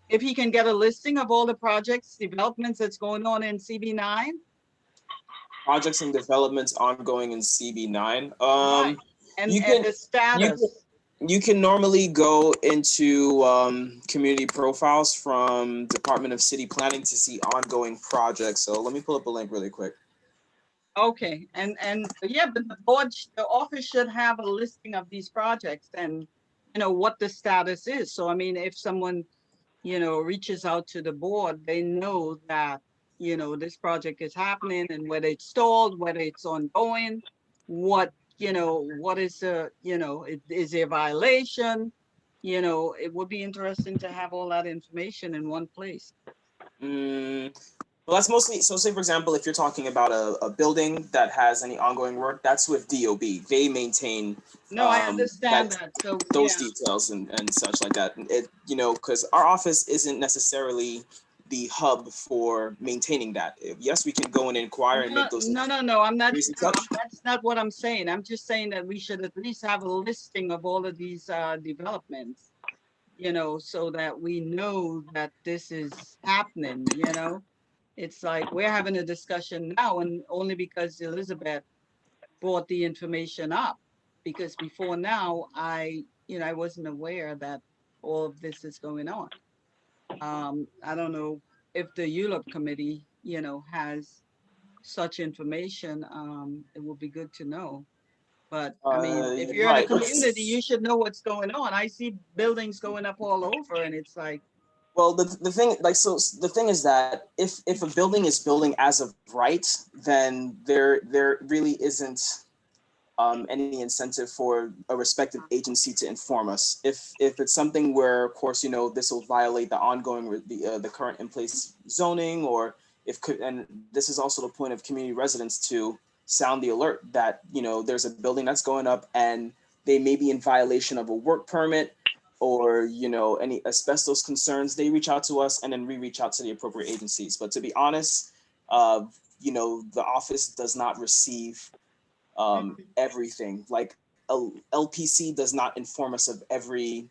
if he can get a listing of all the projects, developments that's going on in CB9. Projects and developments ongoing in CB9. Right. And you can- the status. You can normally go into community profiles from Department of City Planning to see ongoing projects. So let me pull up a link really quick. Okay, and yeah, but the board, the office should have a listing of these projects and, you know, what the status is. So I mean, if someone, you know, reaches out to the board, they know that, you know, this project is happening and whether it's stalled, whether it's ongoing, what, you know, what is the, you know, is there a violation? You know, it would be interesting to have all that information in one place. Well, that's mostly, so say for example, if you're talking about a building that has any ongoing work, that's with DOB. They maintain No, I understand that. So those yeah. details and such like that. It, you know, because our office isn't necessarily the hub for maintaining that. Yes, we can go and inquire and make those. No, I'm not, Please no, touch. that's not what I'm saying. I'm just saying that we should at least have a listing of all of these developments, you know, so that we know that this is happening, you know? It's like we're having a discussion now and only because Elizabeth brought the information up. Because before now, I wasn't aware that all of this is going on. I don't know if the ULUP committee, you know, has such information. It would be good to know. But I mean, if you're in a Right. community, you should know what's going on. I see buildings going up all over and it's like, Well, the thing, like, so the thing is that if a building is building as of right, then there really isn't any incentive for a respective agency to inform us. If it's something where, of course, you know, this will violate the ongoing, the current in place zoning, or and this is also the point of community residents to sound the alert that, you know, there's a building that's going up and they may be in violation of a work permit, or, you know, any asbestos concerns, they reach out to us and then we reach out to the appropriate agencies. But to be honest, you know, the office does not receive everything. Like LPC does not inform us of every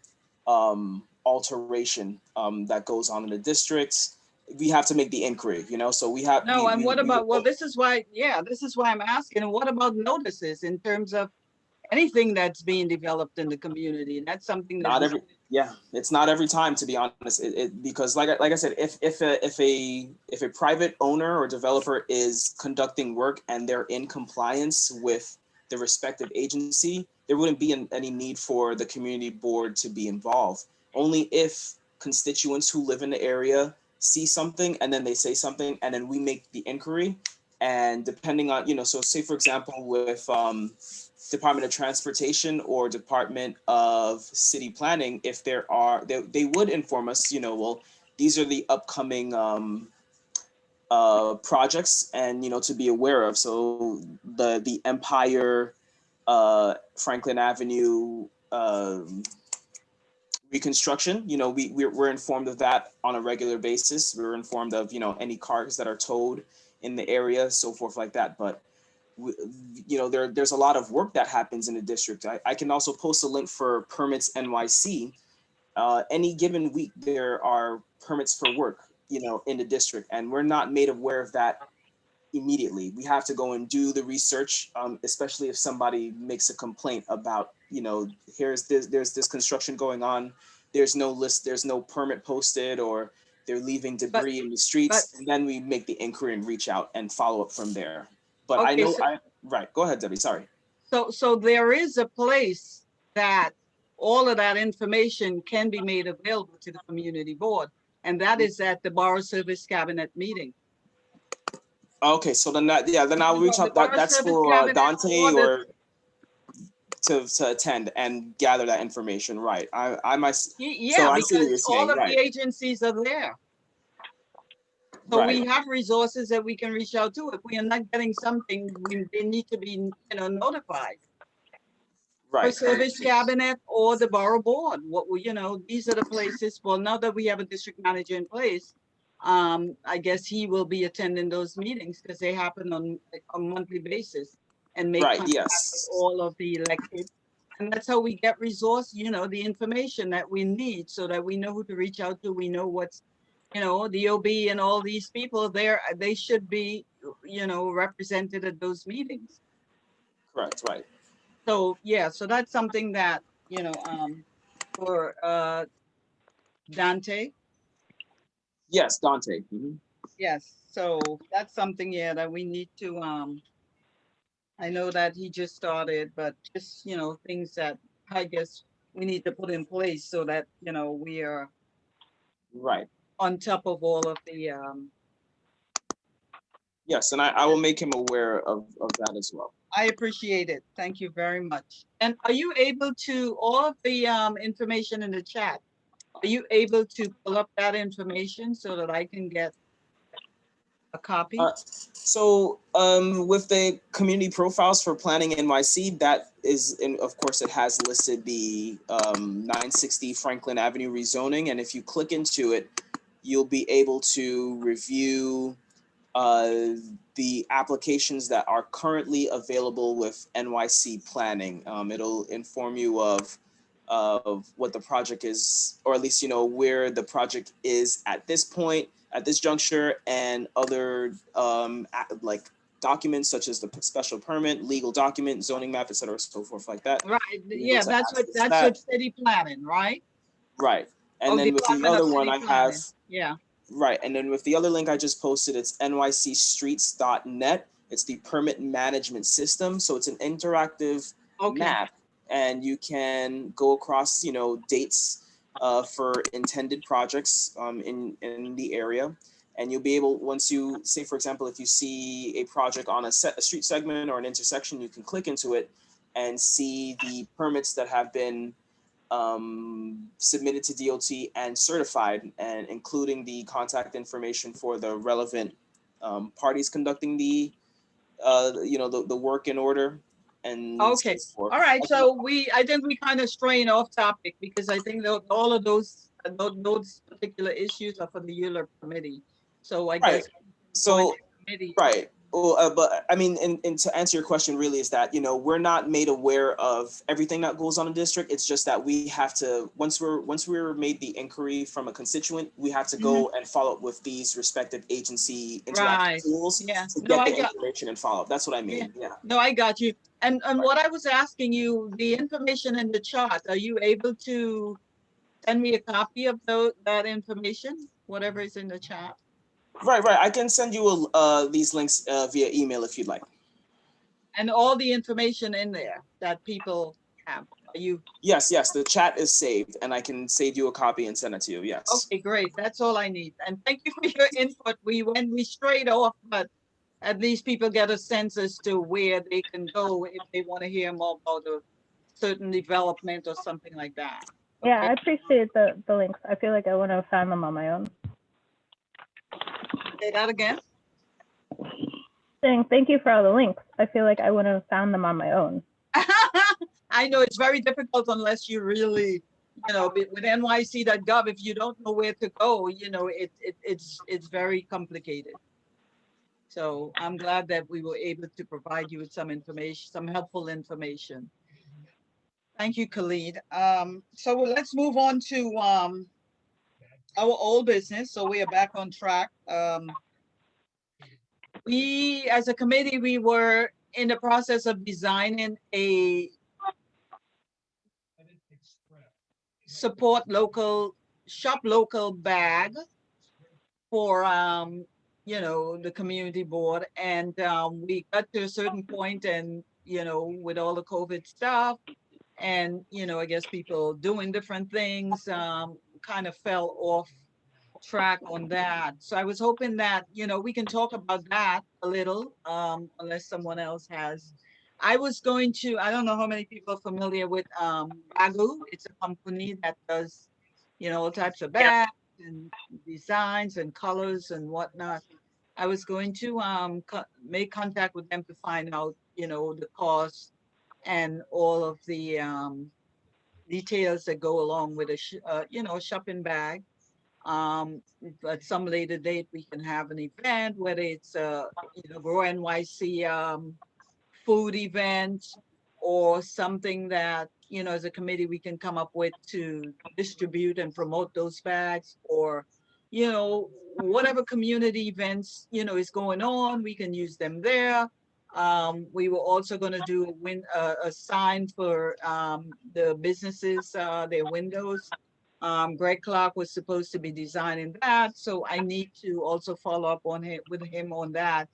alteration that goes on in the district. We have to make the inquiry, you know, so we have. No, and what about, well, this this is why I'm asking, and what about notices in terms of anything that's being developed in the community? That's something that. Not every, yeah, it's not every time, to be honest. Because like I said, if a private owner or developer is conducting work and they're in compliance with the respective agency, there wouldn't be any need for the community board to be involved. Only if constituents who live in the area see something and then they say something and then we make the inquiry. And depending on, you know, so say for example with Department of Transportation or Department of City Planning, if there are, they would inform us, you know, well, these are the upcoming projects, and, you know, to be aware of. So the Empire Franklin Avenue reconstruction, you know, we're informed of that on a regular basis. We're informed of, you know, any cars that are towed in the area, so forth like that. But you know, there's a lot of work that happens in the district. I can also post a link for Permits NYC. Any given week, there are permits for work, you know, in the district, and we're not made aware of that immediately. We have to go and do the research, especially if somebody makes a complaint about, you know, there's this construction going on. There's no list, there's no permit posted, or they're leaving debris in the streets. And then we make the inquiry and reach out and follow up from there. But okay, I know, right, go ahead, Debbie, sorry. So there is a place that all of that information can be made available to the community board, and that is at the Borough Service Cabinet meeting. Okay, so then then I'll reach out. That's for Dante or to attend and gather that information, right? I myself. Yeah, so because all of the agencies are there. So we have resources that we can reach out to. If we are not getting something, they need to be, you know, notified. Right. For Service Cabinet or the Borough Board. What we, you know, these are the places. Well, now that we have a district manager in place, I guess he will be attending those meetings because they happen on a monthly basis and make contact with all of the elected. And that's how we get resource, you know, the information that we need so that we know who to reach out to. We know what's, you know, the OB and all these people there, they should be, you know, represented at those meetings. Correct, right. So, yeah, so that's something that, you know, for Dante. Yes, Dante. Mm-hmm. Yes, so that's something, yeah, that we need to, I know that he just started, but just, you know, things that I guess we need to put in place so that, you know, we are right on top of all of the yes, and I will make him aware of that as well. I appreciate it. Thank you very much. And are you able to, all of the information in the chat, are you able to pull up that information so that I can get a copy? So with the community profiles for Planning NYC, that is, and of course it has listed the 960 Franklin Avenue rezoning. And if you click into it, you'll be able to review the applications that are currently available with NYC Planning. It'll inform you of what the project is, or at least, you know, where the project is at this point, at this juncture, and other like documents such as the special permit, legal document, zoning map, et cetera, so forth like that. Right, yeah, that's what city planning, right? Right, and then with the other one I have, yeah. Right, and then with the other link I just posted, it's nycstreets.net. It's the permit management system. So it's an interactive map, and you can go across, you know, dates for intended projects in the area. And you'll be able, once you say, for example, if you see a project on a street segment or an intersection, you can click into it. and see the permits that have been submitted to DOT and certified, and including the contact information for the relevant parties conducting the the work in order and Okay. so forth. All right, so I think we kind of straying off topic because I think that all of those particular issues are for the Euler committee. So I Right. guess. So Committee. right. Well, but I mean, and to answer your question, really is that we're not made aware of everything that goes on in the district. It's just that we have to once we're made the inquiry from a constituent, we have to go and follow up with these respective agency interaction Right. tools Yeah. to No, get I the got. information and follow up. That's what I mean. Yeah. No, I got you. And what I was asking you, the information in the chart, are you able to send me a copy of that information, whatever is in the chat? Right. I can send you these links via email if you'd like. And all the information in there that people have. Are you? Yes. The chat is saved, and I can save you a copy and send it to you. Yes. Okay, great. That's all I need. And thank you for your input. We strayed off, but at least people get a sense as to where they can go if they want to hear more about a certain development or something like that. Yeah, I appreciate the links. I feel like I want to find them on my own. Say that again. Saying thank you for all the links. I feel like I would have found them on my own. I know it's very difficult unless you really, with NYC.gov, if you don't know where to go, it's very complicated. So I'm glad that we were able to provide you with some information, some helpful information. Thank you, Khalid. So let's move on to our old business. So we are back on track. We, as a committee, we were in the process of designing a shop local bag for the community board, and we got to a certain point, and with all the COVID stuff, and I guess people doing different things, kind of fell off track on that. So I was hoping that we can talk about that a little, unless someone else has. I don't know how many people are familiar with Bagu. It's a company that does all types of bags and designs and colors and whatnot. I was going to make contact with them to find out the cost and all of the details that go along with a shopping bag. At some later date, we can have an event, whether it's Grow NYC food event or something that, as a committee, we can come up with to distribute and promote those bags, or, whatever community events, is going on, we can use them there. We were also going to do a sign for the businesses, their windows. Greg Clark was supposed to be designing that, so I need to also follow up with him on that.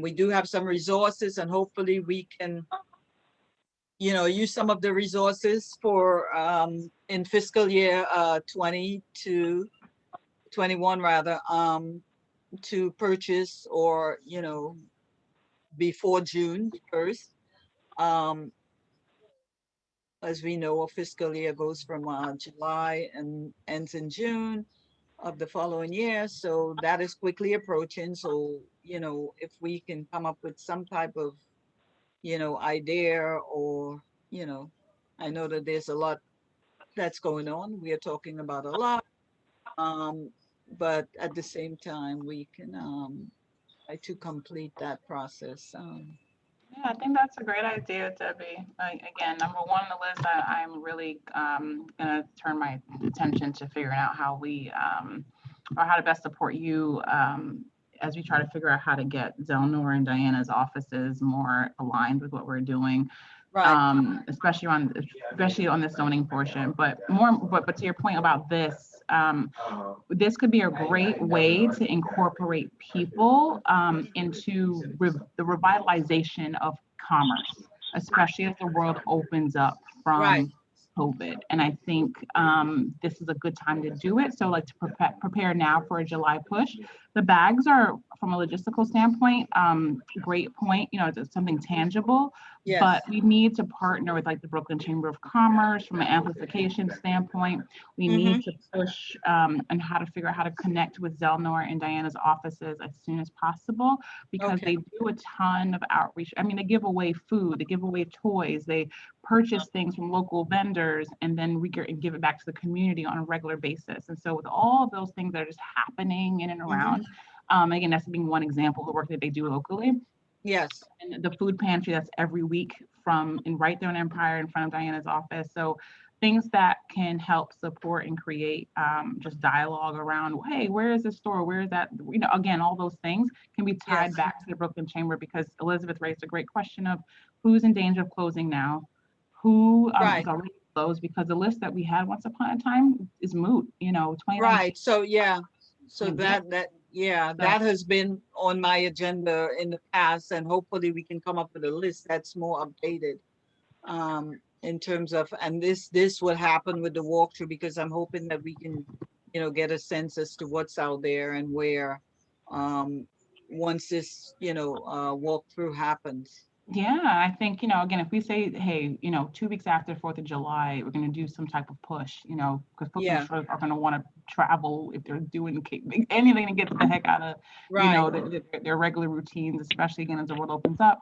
We do have some resources, and hopefully we can, use some of the resources for in fiscal year 21 rather, to purchase or before June 1st. As we know, our fiscal year goes from July and ends in June of the following year. So that is quickly approaching. So, if we can come up with some type of, idea, or, I know that there's a lot that's going on. We are talking about a lot. But at the same time, we can try to complete that process. Yeah, I think that's a great idea, Debbie. Again, number one on the list, I'm really gonna turn my attention to figuring out how we or how to best support you as we try to figure out how to get Zelnor and Diana's offices more aligned with what we're doing. Right. Especially on the zoning portion, but to your point about this, this could be a great way to incorporate people into the revitalization of commerce, especially as the world opens up from COVID. And I think this is a good time to do it. So like to prepare now for a July push. The bags are from a logistical standpoint, great point, you know, it's something tangible. Yes. But we need to partner with like the Brooklyn Chamber of Commerce from an amplification standpoint. We need to push on how to figure out how to connect with Zelnor and Diana's offices as soon as possible, because they do a ton of outreach. I mean, they give away food, they give away toys, they purchase things from local vendors, and then give it back to the community on a regular basis. And so with all of those things that are just happening in and around, again, that's being one example of the work that they do locally. Yes. And the food pantry, that's every week right there in Empire in front of Diana's office. So things that can help support and create just dialogue around, hey, where is this store? Where is that? You know, again, all those things can be tied back to the Brooklyn Chamber, because Elizabeth raised a great question of who's in danger of closing now, who is already closed, because the list that we had once upon a time is moot, you know, 2019. Right. So, yeah. So that has been on my agenda in the past, and hopefully we can come up with a list that's more updated in terms of, and this will happen with the walkthrough, because I'm hoping that we can, you know, get a sense as to what's out there and where once this, you know, walkthrough happens. Yeah, I think, you know, again, if we say, hey, you know, 2 weeks after 4th of July, we're going to do some type of push, you know, because folks are going to want to travel if they're doing anything to get the heck out of, you know, their regular routines, especially again as the world opens up.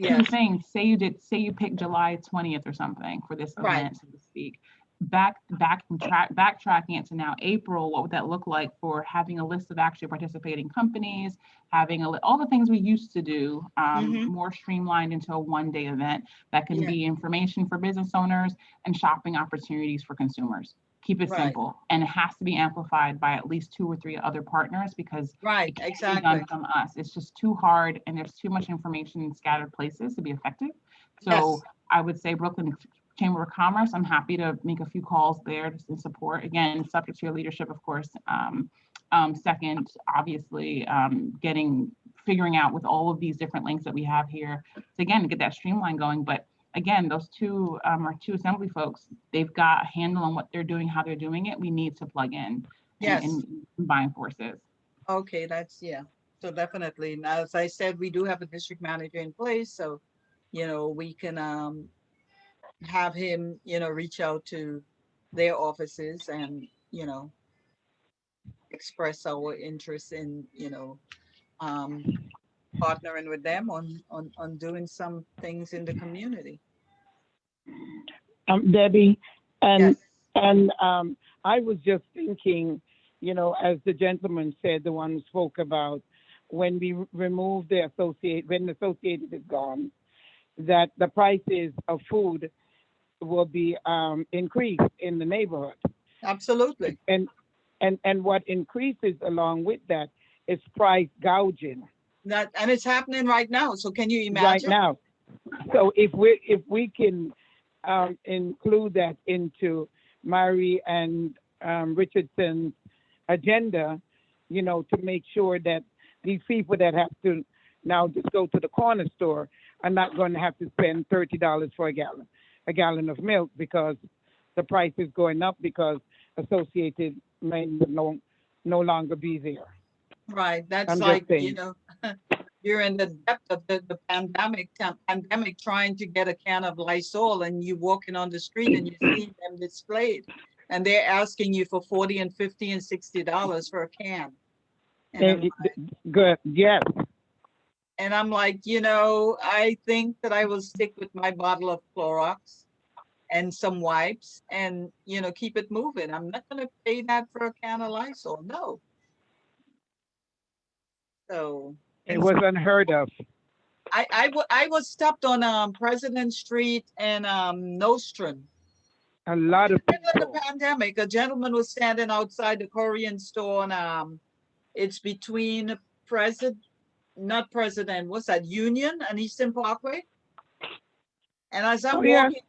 Two things. Say you pick July 20th or something for this event, so to speak. Backtracking it to now April, what would that look like for having a list of actually participating companies, having all the things we used to do more streamlined into a one-day event that can be information for business owners and shopping opportunities for consumers. Keep it simple, and it has to be amplified by at least 2 or 3 other partners, because it can't be done from us. It's just too hard, and there's too much information in scattered places to be effective. So I would say Brooklyn Chamber of Commerce, I'm happy to make a few calls there to support, again, subject to your leadership, of course. Second, obviously, figuring out with all of these different links that we have here, to again, get that streamline going. But again, those two are two assembly folks. They've got a handle on what they're doing, how they're doing it. We need to plug in and combine forces. Okay, so definitely. Now, as I said, we do have a district manager in place, so, you know, we can have him, you know, reach out to their offices and, you know, express our interest in, you know, partnering with them on doing some things in the community. Debbie, and I was just thinking, you know, as the gentleman said, the one who spoke about when we remove when the associated is gone, that the prices of food will be increased in the neighborhood. Absolutely. And what increases along with that is price gouging. And it's happening right now. So can you imagine? Right now. So if we can include that into Mary and Richardson's agenda, you know, to make sure that these people that have to now just go to the corner store are not going to have to spend $30 for a gallon of milk, because the price is going up because Associated may no longer be there. Right. That's like, you know, you're in the depth of the pandemic trying to get a can of Lysol, and you walking on the street and you see them displayed, and they're asking you for $40 and $50 and $60 for a can. Good. Yes. And I'm like, you know, I think that I will stick with my bottle of Clorox and some wipes and, you know, keep it moving. I'm not going to pay that for a can of Lysol. No. So it was unheard of. I was stopped on President Street and Nostrum. A lot of people. In the pandemic, a gentleman was standing outside the Korean store, and it's between Union and Eastern Parkway. And as I'm walking,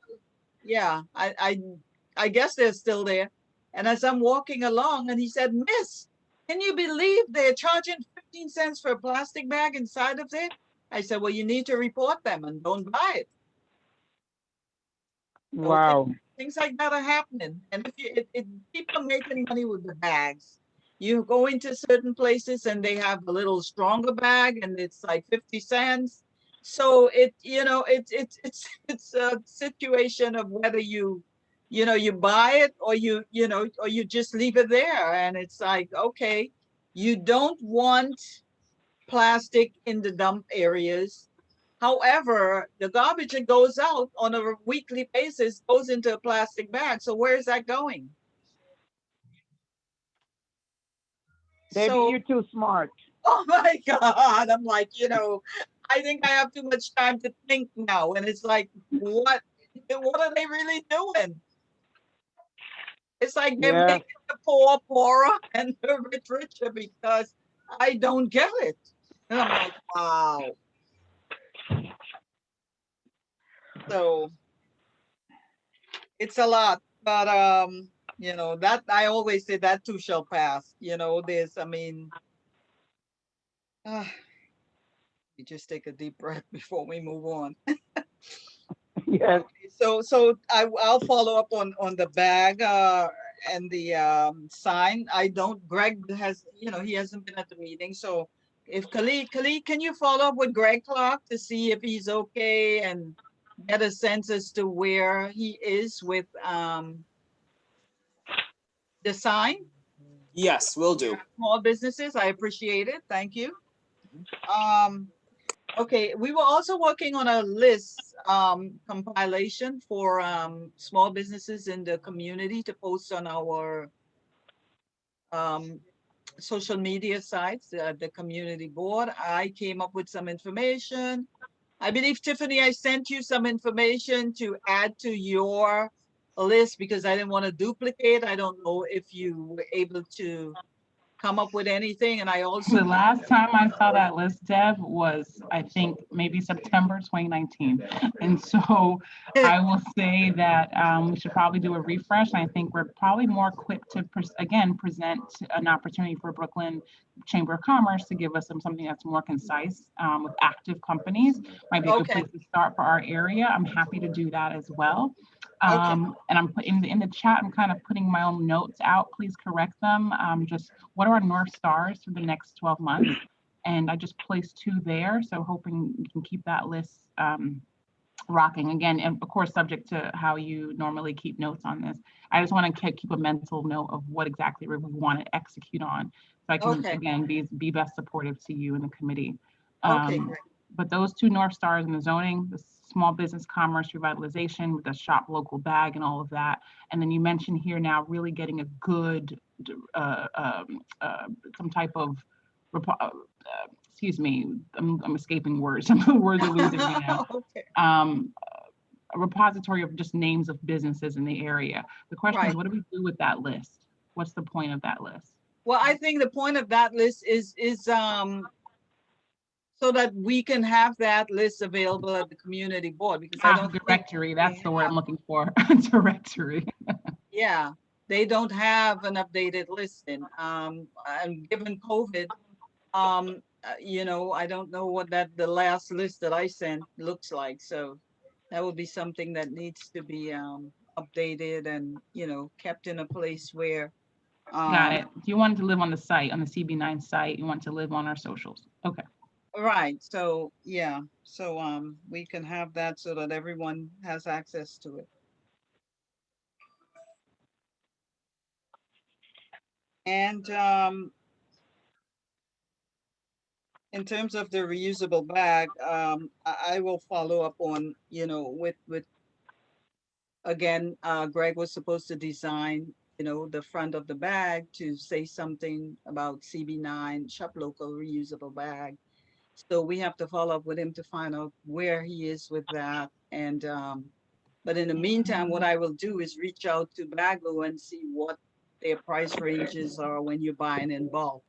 I guess they're still there. And as I'm walking along, and he said, "Miss, can you believe they're charging 15 cents for a plastic bag inside of there?" I said, "Well, you need to report them and don't buy it." Wow. So things like that are happening. And if people are making money with the bags, You go into certain places and they have a little stronger bag and it's like 50 cents. So it's a situation of whether you buy it or or you just leave it there. And it's like, okay, you don't want plastic in the dump areas. However, the garbage that goes out on a weekly basis goes into a plastic bag. So where is that going? Maybe So, you're too smart. oh my God, I'm like, I think I have too much time to think now. And it's like, what are they really doing? It's like they're Yeah. making the poor poorer and the rich richer because I don't get it. And I'm like, wow. So it's a lot, but that I always say that too shall pass. We just take a deep breath before we move on. Yes. So I'll follow up on the bag and the sign. Greg he hasn't been at the meeting. So if Khalid, can you follow up with Greg Clark to see if he's okay and get a sense as to where he is with the sign? Yes, will do. Small businesses, I appreciate it. Thank you. Okay, we were also working on a list compilation for small businesses in the community to post on our social media sites, the community board. I came up with some information. I believe, Tiffany, I sent you some information to add to your list because I didn't want to duplicate. I don't know if you were able to come up with anything. And I also The last time I saw that list, Deb, was I think maybe September 2019. And so I will say that we should probably do a refresh. And I think we're probably more equipped to, present an opportunity for Brooklyn Chamber of Commerce to give us something that's more concise with active companies. Might be a good Okay. place to start for our area. I'm happy to do that as well. Okay. And I'm putting in the chat, I'm kind of putting my own notes out. Please correct them. Just what are our North Stars for the next 12 months? And I just placed 2 there. So hoping we can keep that list rocking again, and of course, subject to how you normally keep notes on this. I just want to keep a mental note of what exactly we want to execute on. So I can, Okay. again, be best supportive to you and the committee. Okay, great. But those 2 North Stars in the zoning, the small business commerce revitalization with the shop local bag and all of that. And then you mentioned here now really getting a good, some type of, excuse me, I'm escaping words. Some of the words are losing me now. Okay. A repository of just names of businesses in the area. The question Right. is, what do we do with that list? What's the point of that list? Well, I think the point of that list is so that we can have that list available at the community board because I don't think Directory, that's they the word I'm have- looking for. Directory. Yeah, they don't have an updated listing. And given COVID, I don't know what the last list that I sent looks like. So that would be something that needs to be updated and kept in a place where. Got it. You wanted to live on the site, on the CB9 site. You want to live on our socials. Okay. Right. So yeah. So we can have that so that everyone has access to it. And in terms of the reusable bag, I will follow up on, with again, Greg was supposed to design, the front of the bag to say something about CB9 shop local reusable bag. So we have to follow up with him to find out where he is with that. And but in the meantime, what I will do is reach out to Baglo and see what their price ranges are when you're buying in bulk.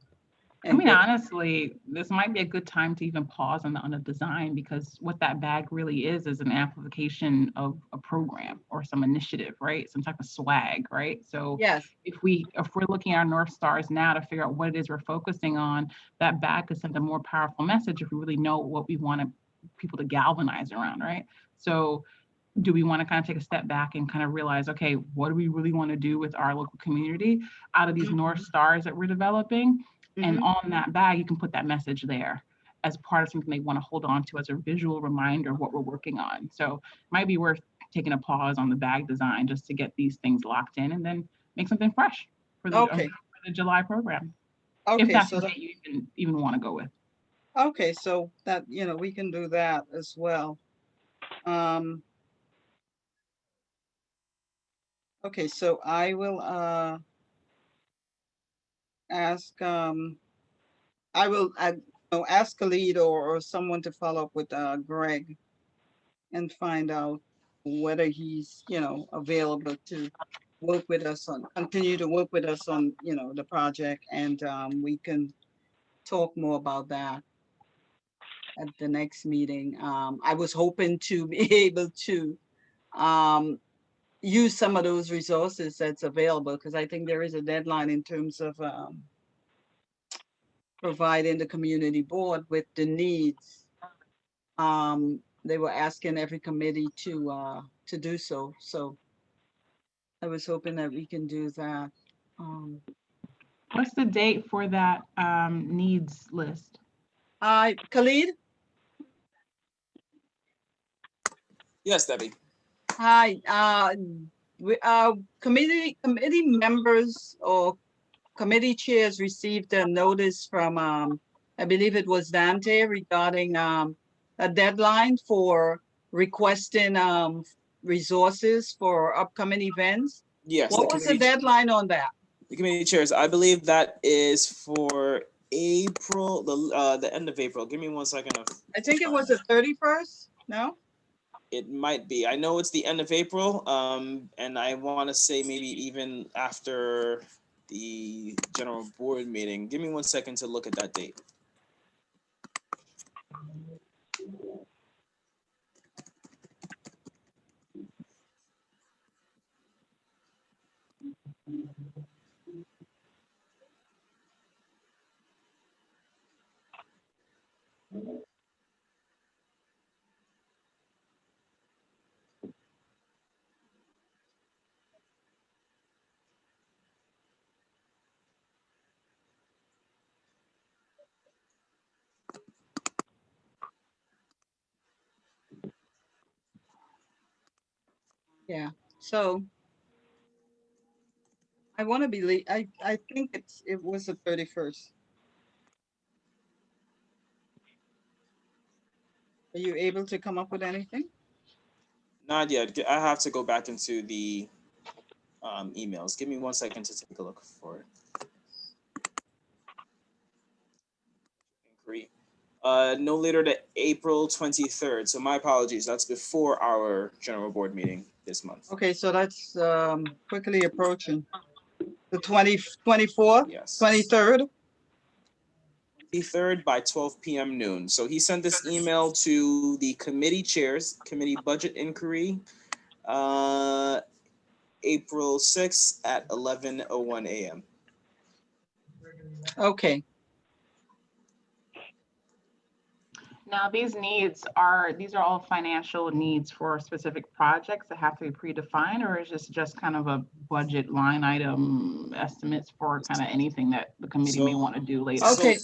I mean, honestly, this might be a good time to even pause on the design, because what that bag really is an amplification of a program or some initiative, right? Some type of swag, right? So yes, if we're looking at our North Stars now to figure out what it is we're focusing on, that bag could send a more powerful message if we really know what we want people to galvanize around, right? So do we want to kind of take a step back and kind of realize, okay, what do we really want to do with our local community out of these North Stars that we're developing? And on that bag, you can put that message there as part of something they want to hold on to as a visual reminder of what we're working on. So it might be worth taking a pause on the bag design just to get these things locked in and then make something fresh for the July program. If Okay, that's so the date you even want to go with. okay, so that, we can do that as well. Okay, so I will ask ask Khalid or someone to follow up with Greg and find out whether he's available to work with us on continue to work with us on the project, and we can talk more about that at the next meeting. I was hoping to be able to use some of those resources that's available, because I think there is a deadline in terms of providing the community board with the needs. They were asking every committee to do so. So I was hoping that we can do that. What's the date for that needs list? Khalid? Yes, Debbie. Hi, committee members or committee chairs received a notice from, I believe it was Dante, regarding a deadline for requesting resources for upcoming events. Yes. What was the deadline on that? The committee chairs, I believe that is for April, the end of April. Give me 1 second. I think it was the 31st, no? It might be. I know it's the end of April, and I want to say maybe even after the general board meeting. Give me 1 second to look at that date. Yeah, so I want to believe, I think it was the 31st. Are you able to come up with anything? Not yet. I have to go back into the emails. Give me 1 second to take a look for it. Inquiry. No later than April 23rd. So my apologies. That's before our general board meeting this month. Okay, so that's quickly approaching. The 24th, Yes. 23rd. 23rd by 12 p.m. noon. So he sent this email to the committee chairs, committee budget inquiry, April 6th at 11:01 a.m. Okay, Now, these are all financial needs for specific projects that have to be predefined, or is this just kind of a budget line item estimates for kind of anything that the committee may want to do later? okay.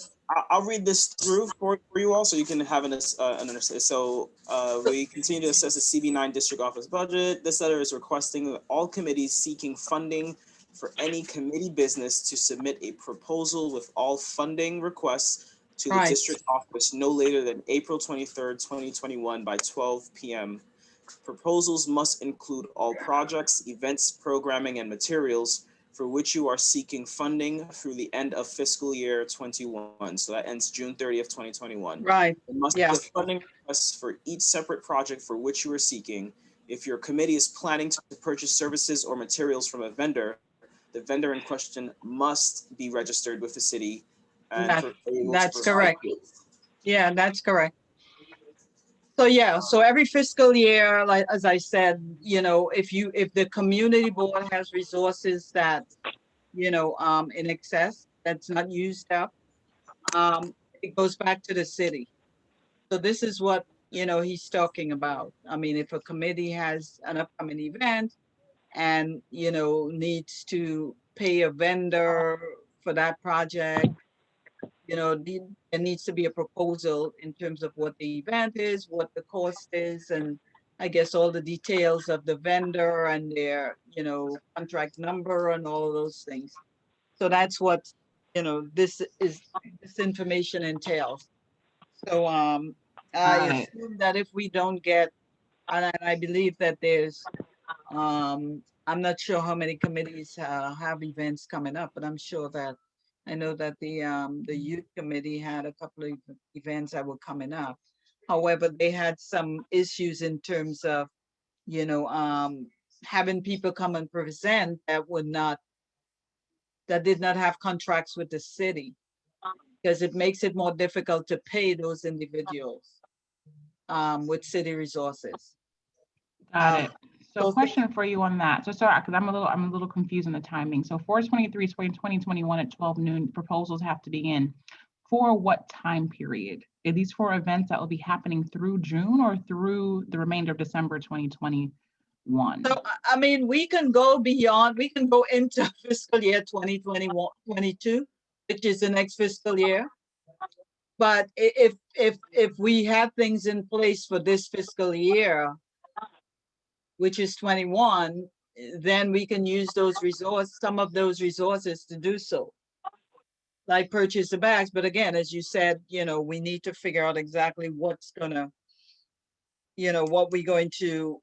I'll read this through for you all so you can have an understanding. So we continue to assess the CB9 district office budget. This letter is requesting that all committees seeking funding for any committee business to submit a proposal with all funding requests to the Right. district office no later than April 23rd, 2021 by 12 p.m. Proposals must include all projects, events, programming, and materials for which you are seeking funding through the end of fiscal year 21. So that ends June 30th, 2021. Right, It must yeah. be the funding requests for each separate project for which you are seeking. If your committee is planning to purchase services or materials from a vendor, the vendor in question must be registered with the city. And That's correct. Yeah, that's correct. So yeah, so every fiscal year, like as I said, if the community board has resources that, in excess, that's not used up, it goes back to the city. So this is what he's talking about. I mean, if a committee has an upcoming event and, needs to pay a vendor for that project, there needs to be a proposal in terms of what the event is, what the cost is, and I guess all the details of the vendor and their, contract number and all of those things. So that's what, this information entails. So I Got it. assume that if we don't get, and I believe that there's, I'm not sure how many committees have events coming up, but I'm sure that I know that the youth committee had a couple of events that were coming up. However, they had some issues in terms of, having people come and present that did not have contracts with the city, because it makes it more difficult to pay those individuals with city resources. Got it. So so- question for you on that. So sorry, because I'm a little confused on the timing. So 4/23, 2021 at 12 noon, proposals have to be in. For what time period? Are these for events that will be happening through June or through the remainder of December 2021? So, I mean, we can go beyond, we can go into fiscal year 2021, 22, which is the next fiscal year. But if we have things in place for this fiscal year, which is 21, then we can use some of those resources to do so. Like purchase the bags, but again, as you said, we need to figure out exactly what's gonna, what we're going to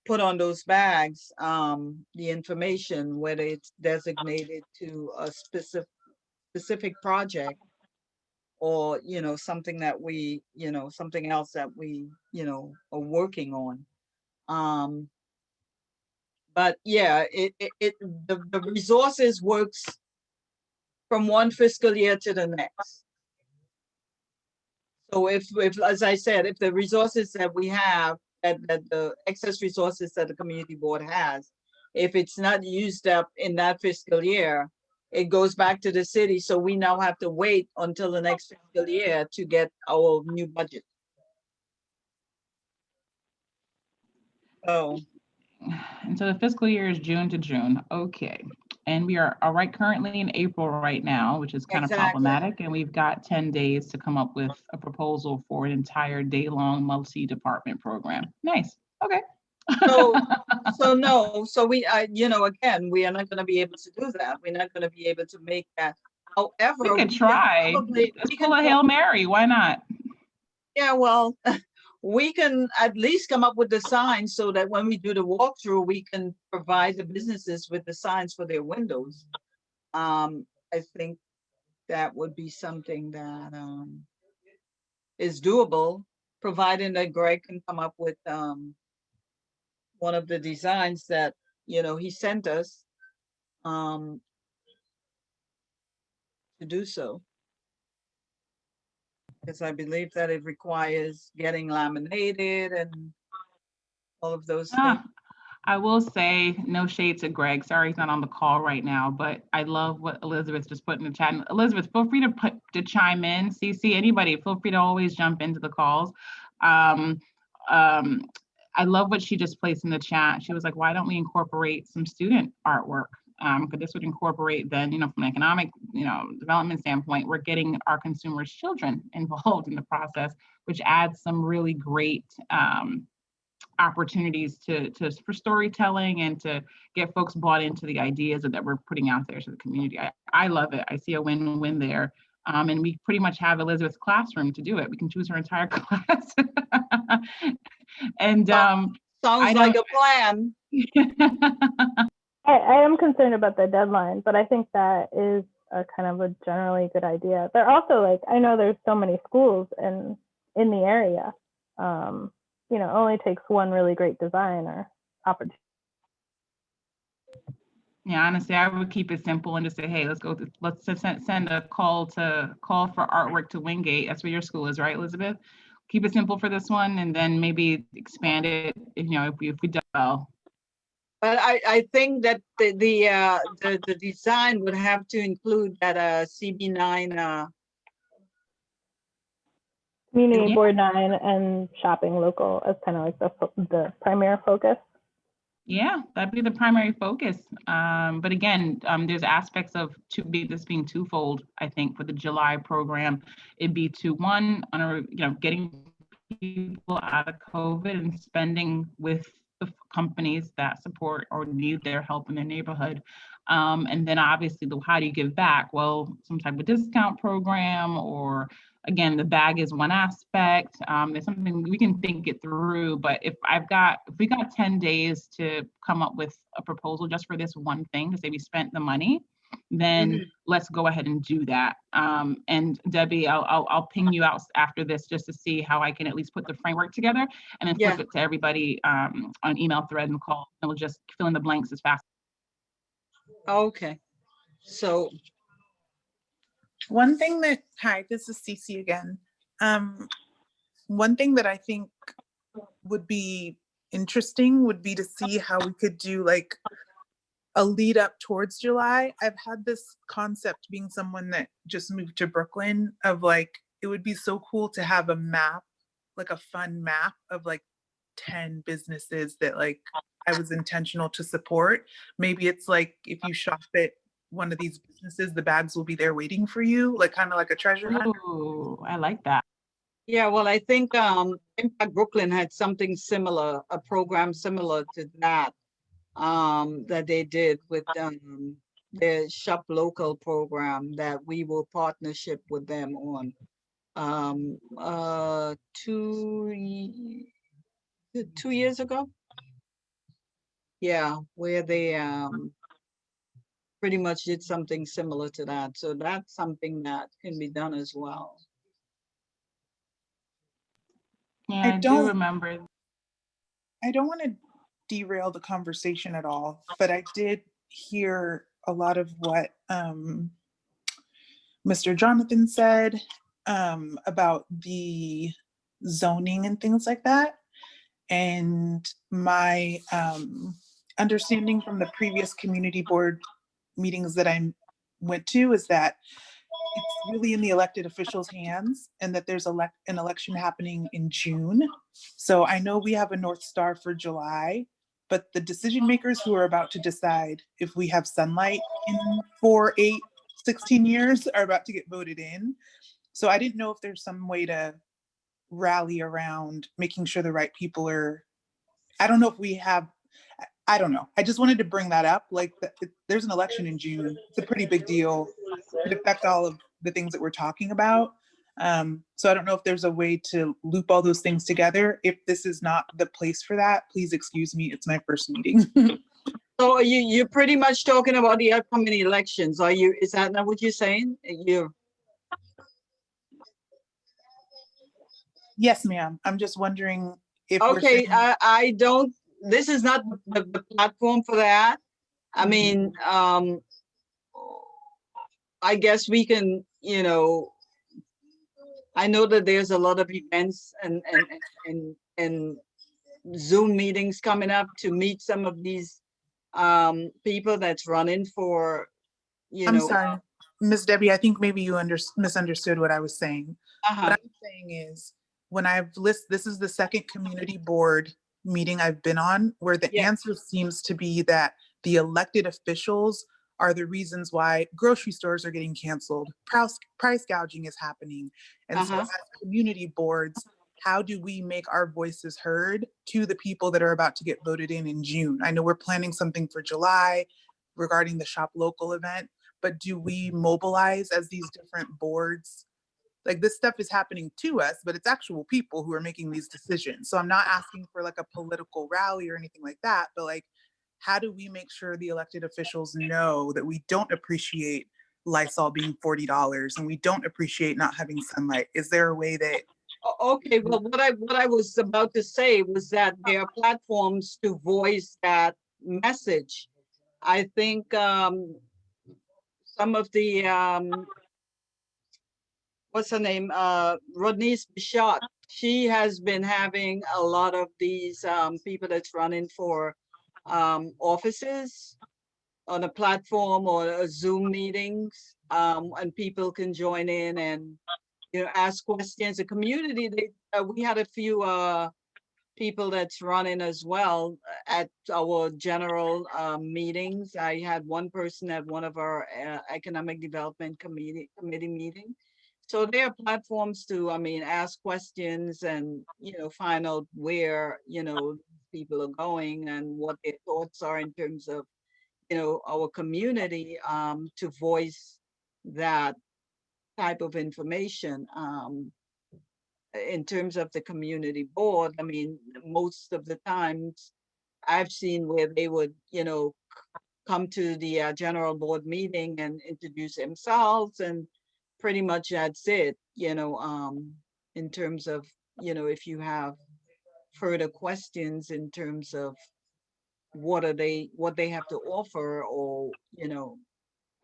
put on those bags, the information, whether it's designated to a specific project or, something that we, something else that we, are working on. But yeah, the resources works from one fiscal year to the next. So if, as I said, if the resources that we have, that the excess resources that the community board has, if it's not used up in that fiscal year, it goes back to the city. So we now have to wait until the next fiscal year to get our new budget. So. And so the fiscal year is June to June. Okay. And we are all right currently in April right now, which is kind of problematic. And we've got 10 days to come up with a proposal for an entire day-long multi-department program. Nice. Okay. So no, so we, again, we are not going to be able to do that. We're not going to be able to make that. However, we could try. Let's pull a Hail Mary. Why not? Yeah, well, we can at least come up with the signs so that when we do the walkthrough, we can provide the businesses with the signs for their windows. I think that would be something that is doable, providing that Greg can come up with one of the designs that, he sent us to do so. Because I believe that it requires getting laminated and all of those things. I will say, no shade to Greg. Sorry he's not on the call right now, but I love what Elizabeth just put in the chat. Elizabeth, feel free to chime in. CC, anybody, feel free to always jump into the calls. I love what she just placed in the chat. She was like, why don't we incorporate some student artwork? Because this would incorporate then, from an economic, development standpoint, we're getting our consumers' children involved in the process, which adds some really great opportunities for storytelling and to get folks bought into the ideas that we're putting out there to the community. I love it. I see a win-win there. And we pretty much have Elizabeth's classroom to do it. We can choose her entire class. And sounds like a plan. I am concerned about the deadline, but I think that is a kind of a generally good idea. They're also I know there's so many schools in the area. It only takes one really great design or opportunity. Yeah, honestly, I would keep it simple and just say, hey, let's send a call for artwork to Wingate. That's where your school is, right, Elizabeth? Keep it simple for this one, and then maybe expand it, if we do well. But I think that the design would have to include that CB9 Community Yeah. Board 9 and shopping local as kind of like the primary focus. Yeah, that'd be the primary focus. But again, there's aspects of this being twofold. I think for the July program, it'd be one on getting people out of COVID and spending with the companies that support or need their help in their neighborhood. And then obviously, how do you give back? Well, some type of discount program, or again, the bag is one aspect. There's something we can think it through, but if we got 10 days to come up with a proposal just for this one thing to say we spent the money, then let's go ahead and do that. And Debbie, I'll ping you out after this just to see how I can at least put the framework together and then flip it to everybody on email thread and call, and we'll just fill in the blanks as fast. Okay, so One thing that, hi, this is Cece again. One thing that I think would be interesting would be to see how we could do like a lead up towards July. I've had this concept, being someone that just moved to Brooklyn, of like, it would be so cool to have a map, like a fun map of like 10 businesses that like I was intentional to support. Maybe it's like, if you shop at one of these businesses, the bags will be there waiting for you, like kind of like a treasure hunt. Ooh, I like that. yeah, well, I think Impact Brooklyn had something similar, a program similar to that, that they did with their Shop Local program that we will partnership with them on. 2 years ago. Yeah, where they pretty much did something similar to that. So that's something that can be done as well. Yeah, I do remember. I don't want to derail the conversation at all, but I did hear a lot of what Mr. Jonathan said about the zoning and things like that. And my understanding from the previous community board meetings that I went to is that it's really in the elected officials' hands, and that there's an election happening in June. So I know we have a North Star for July, but the decision makers who are about to decide if we have sunlight in 4, 8, 16 years are about to get voted in. So I didn't know if there's some way to rally around making sure the right people are, I don't know if we have, I don't know. I just wanted to bring that up. Like, there's an election in June. It's a pretty big deal. It affects all of the things that we're talking about. So I don't know if there's a way to loop all those things together. If this is not the place for that, please excuse me. It's my first meeting. So you're pretty much talking about the upcoming elections. Is that not what you're saying? Yes, ma'am. I'm just wondering if okay, I don't, this is not the platform for that. I mean, I guess we can, I know that there's a lot of events and Zoom meetings coming up to meet some of these people that's running for, I'm sorry, Miss Debbie, I think maybe you misunderstood what I was saying. What I'm saying is, when this is the second community board meeting I've been on where the answer seems to be that the elected officials are the reasons why grocery stores are getting canceled, price gouging is happening. And so as community boards, how do we make our voices heard to the people that are about to get voted in June? I know we're planning something for July regarding the Shop Local event, but do we mobilize as these different boards? Like, this stuff is happening to us, but it's actual people who are making these decisions. So I'm not asking for like a political rally or anything like that, but like, how do we make sure the elected officials know that we don't appreciate Lysol being $40 and we don't appreciate not having sunlight? Is there a way that? Okay, well, what I was about to say was that there are platforms to voice that message. I think some of the what's her name? Rodney's Bichot. She has been having a lot of these people that's running for offices on a platform or a Zoom meetings, and people can join in and, ask questions. The community, we had a few people that's running as well at our general meetings. I had one person at one of our economic development committee meeting. So there are platforms to, ask questions and, find out where, people are going and what their thoughts are in terms of, our community, to voice that type of information. In terms of the community board, most of the times I've seen where they would, come to the general board meeting and introduce themselves, and pretty much that's it, in terms of, if you have further questions in terms of what they have to offer, or,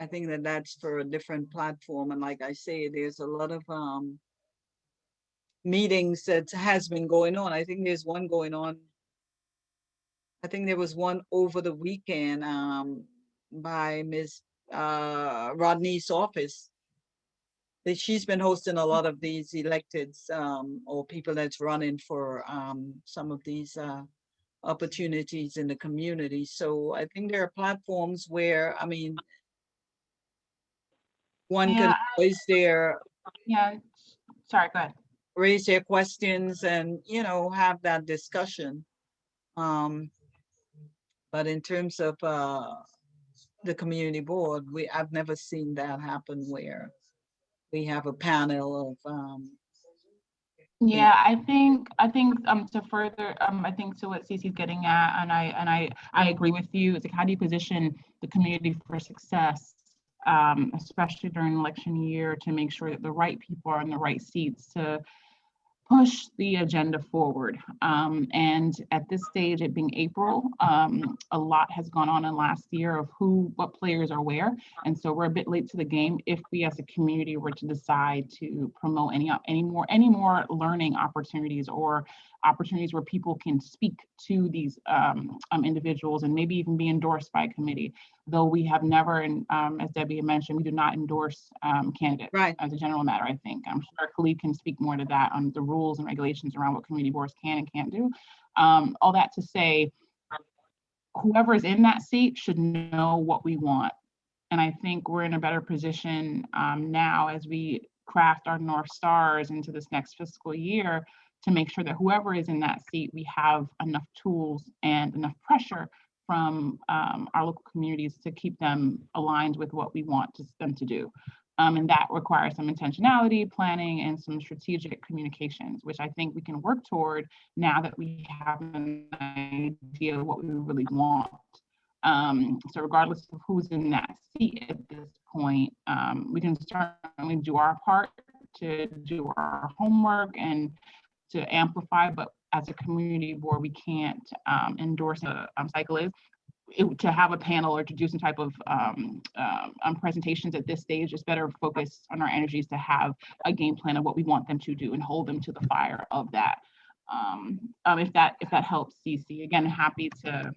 I think that that's for a different platform. And like I say, there's a lot of meetings that has been going on. I think there's one going on. I think there was one over the weekend by Ms. Rodney's office. That she's been hosting a lot of these electeds or people that's running for some of these opportunities in the community. So I think there are platforms where, one can voice their, Sorry, go ahead. raise their questions and, have that discussion. But in terms of the community board, I've never seen that happen where we have a panel of Yeah, I think to further I think to what Cece's getting at, and I agree with you. It's like, how do you position the community for success, especially during election year, to make sure that the right people are in the right seats to push the agenda forward. And at this stage, it being April, a lot has gone on in last year of what players are where. And so we're a bit late to the game if we as a community were to decide to promote any more learning opportunities, or opportunities where people can speak to these individuals and maybe even be endorsed by a committee. Though we have never, and as Debbie had mentioned, we do not endorse candidates, right, as a general matter. I think I'm sure Khalid can speak more to that on the rules and regulations around what community boards can and can't do. All that to say, whoever is in that seat should know what we want. And I think we're in a better position now as we craft our North Stars into this next fiscal year to make sure that whoever is in that seat, we have enough tools and enough pressure from our local communities to keep them aligned with what we want them to do. And that requires some intentionality, planning, and some strategic communications, which I think we can work toward now that we have an idea of what we really want. So regardless of who's in that seat at this point, we can certainly do our part to do our homework and to amplify, but as a community board, we can't endorse a cycle is. To have a panel or to do some type of presentations at this stage, it's better focus on our energies to have a game plan of what we want them to do and hold them to the fire of that. If that helps, Cece. Again, happy to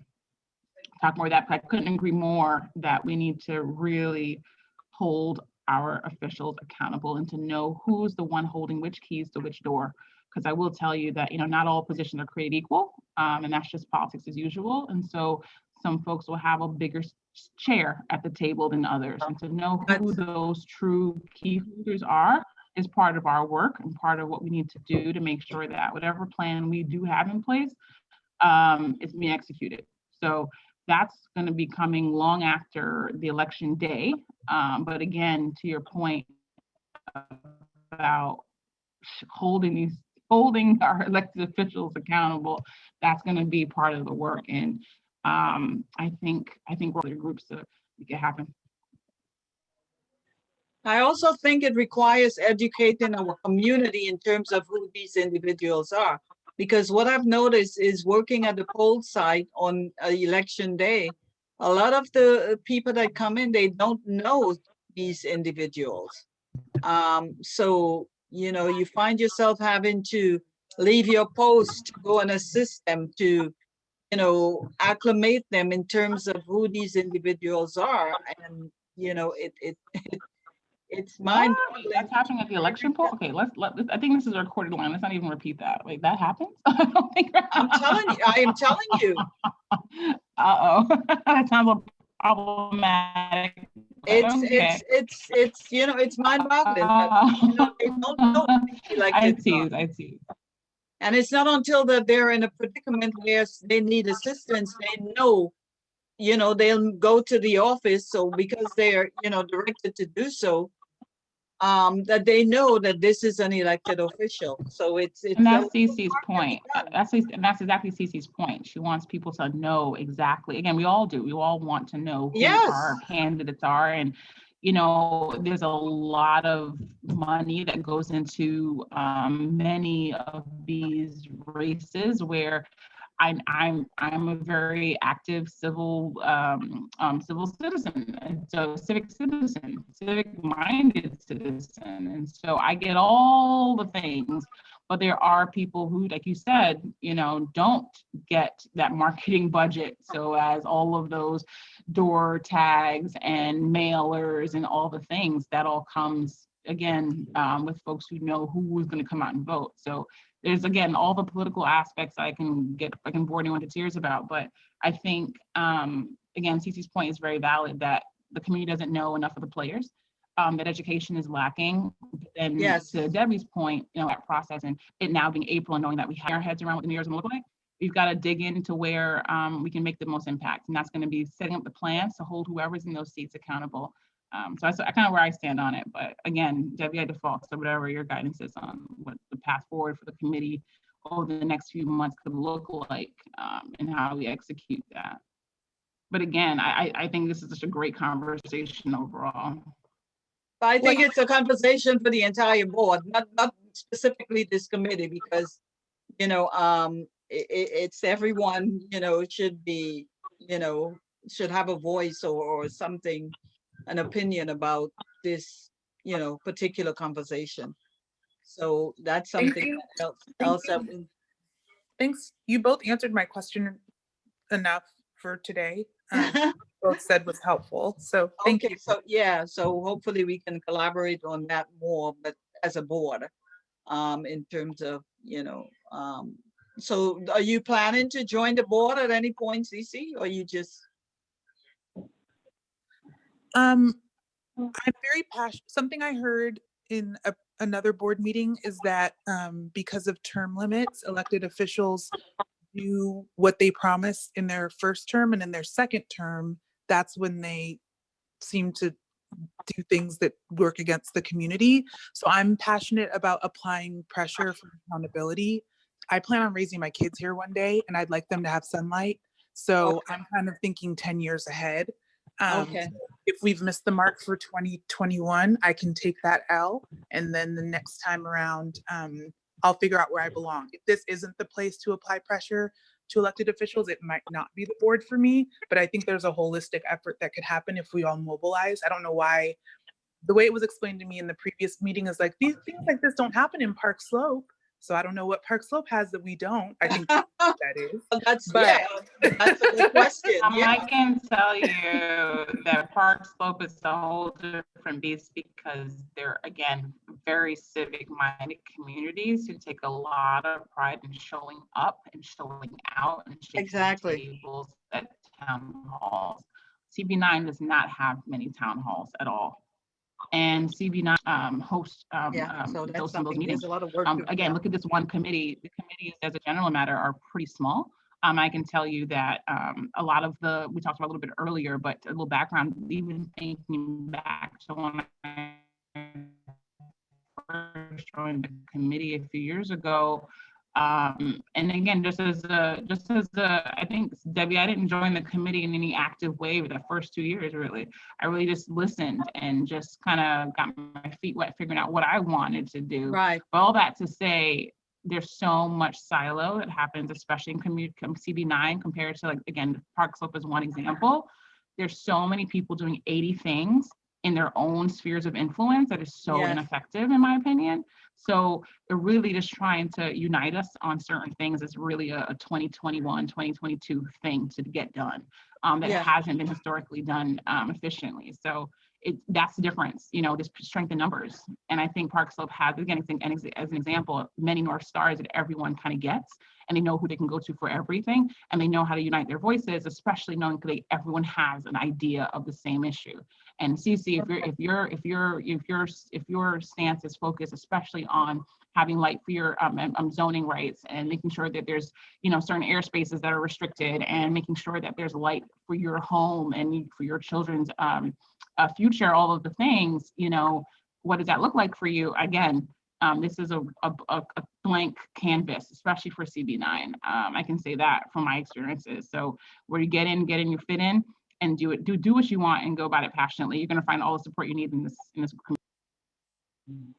talk more of that, but I couldn't agree more that we need to really hold our officials accountable and to know who's the one holding which keys to which door. Because I will tell you that, not all positions are created equal, and that's just politics as usual. And so some folks will have a bigger chair at the table than others. And to know who those true key holders are is part of our work and part of what we need to do to make sure that whatever plan we do have in place is being executed. So that's going to be coming long after the election day. But again, to your point about holding our elected officials accountable, that's going to be part of the work. And I think we're other groups to make it happen. I also think it requires educating our community in terms of who these individuals are. Because what I've noticed is working at the poll site on election day, a lot of the people that come in, they don't know these individuals. So, you find yourself having to leave your post to go and assist them to, acclimate them in terms of who these individuals are. And, It's mind. What? That's happening at the election poll? Okay, I think this is a recorded line. Let's not even repeat that. Wait, that happens? I don't think. I'm telling you, I am telling you. Uh-oh, that sounds problematic. but okay. It's you know, it's mind boggling. You know, they don't know like I this. see. And it's not until that they're in a predicament where they need assistance, they know, you know, they'll go to the office. So because they're, you know, directed to do so, that they know that this is an elected official. So it's And that's Cece's point. That's exactly Cece's point. She wants people to know exactly. Again, we all do. We all want to know who our candidates are. And, you know, there's a lot of money that goes into many of these races where I'm a very active civil citizen, and so civic-minded citizen, and so I get all the things. But there are people who, like you said, you know, don't get that marketing budget. So as all of those door tags and mailers and all the things, that all comes again with folks who know who is going to come out and vote. So there's, again, all the political aspects I can bore anyone to tears about. But I think, again, Cece's point is very valid, that the community doesn't know enough of the players, that education is lacking. And to Debbie's point, you know, that process and it now being April and knowing that we have our heads around what the New Year's gonna look like, we've got to dig into where we can make the most impact. And that's going to be setting up the plans to hold whoever's in those seats accountable. So that's kind of where I stand on it. But again, Debbie, I default to whatever your guidance is on what the path forward for the committee over the next few months could look like, and how we execute that. But again, I think this is such a great conversation overall. I think it's a conversation for the entire board, not specifically this committee, because, you know, it's everyone, you know, should be, you know, should have a voice or something, an opinion about this, you know, particular conversation. So that's something else that we. Thanks. You both answered my question enough for today. Both said was helpful. So thank you. So yeah, so hopefully we can collaborate on that more, but as a board, in terms of, you know, so are you planning to join the board at any point, Cece, or you just? I'm very passionate. Something I heard in another board meeting is that because of term limits, elected officials do what they promise in their first term, and in their second term, that's when they seem to do things that work against the community. So I'm passionate about applying pressure for accountability. I plan on raising my kids here one day, and I'd like them to have sunlight. So I'm kind of thinking 10 years ahead. If we've missed the mark for 2021, I can take that L, and then the next time around, I'll figure out where I belong. If this isn't the place to apply pressure to elected officials, it might not be the board for me, but I think there's a holistic effort that could happen if we all mobilize. I don't know why, the way it was explained to me in the previous meeting is like, these things like this don't happen in Park Slope. So I don't know what Park Slope has that we don't. I think that is. That's a good question. I can tell you that Park Slope is a whole different beast because they're, again, very civic-minded communities who take a lot of pride in showing up and showing out and shaking tables at town halls. CB9 does not have many town halls at all. And CB9 hosts so that's those meetings. There's a lot of work again, look at this one committee. The committees, as a general matter, are pretty small. I can tell you that a lot of we talked about a little bit earlier, but a little background, even thinking back to when I first joined the committee a few years ago. And again, just as I think, Debbie, I didn't join the committee in any active way for the first 2 years, really. I really just listened and just kind of got my feet wet, figuring out what I wanted to do. Right. But all that to say, there's so much silo that happens, especially in CB9 compared to, like, again, Park Slope is one example. There's so many people doing 80 things in their own spheres of influence that is so ineffective, in my opinion. So they're really just trying to unite us on certain things. It's really a 2021, 2022 thing to get done that hasn't been historically done efficiently. So that's the difference, this strength in numbers. And I think Park Slope has, again, as an example, many North Stars that everyone kind of gets, and they know who they can go to for everything, and they know how to unite their voices, especially knowing that everyone has an idea of the same issue. And Cece, if your stance is focused especially on having light for your zoning rights and making sure that there's certain airspaces that are restricted, and making sure that there's light for your home and for your children's future, all of the things, what does that look like for you? Again, this is a blank canvas, especially for CB9. I can say that from my experiences. So where you get in, you fit in, and do what you want and go about it passionately. You're going to find all the support you need in this community.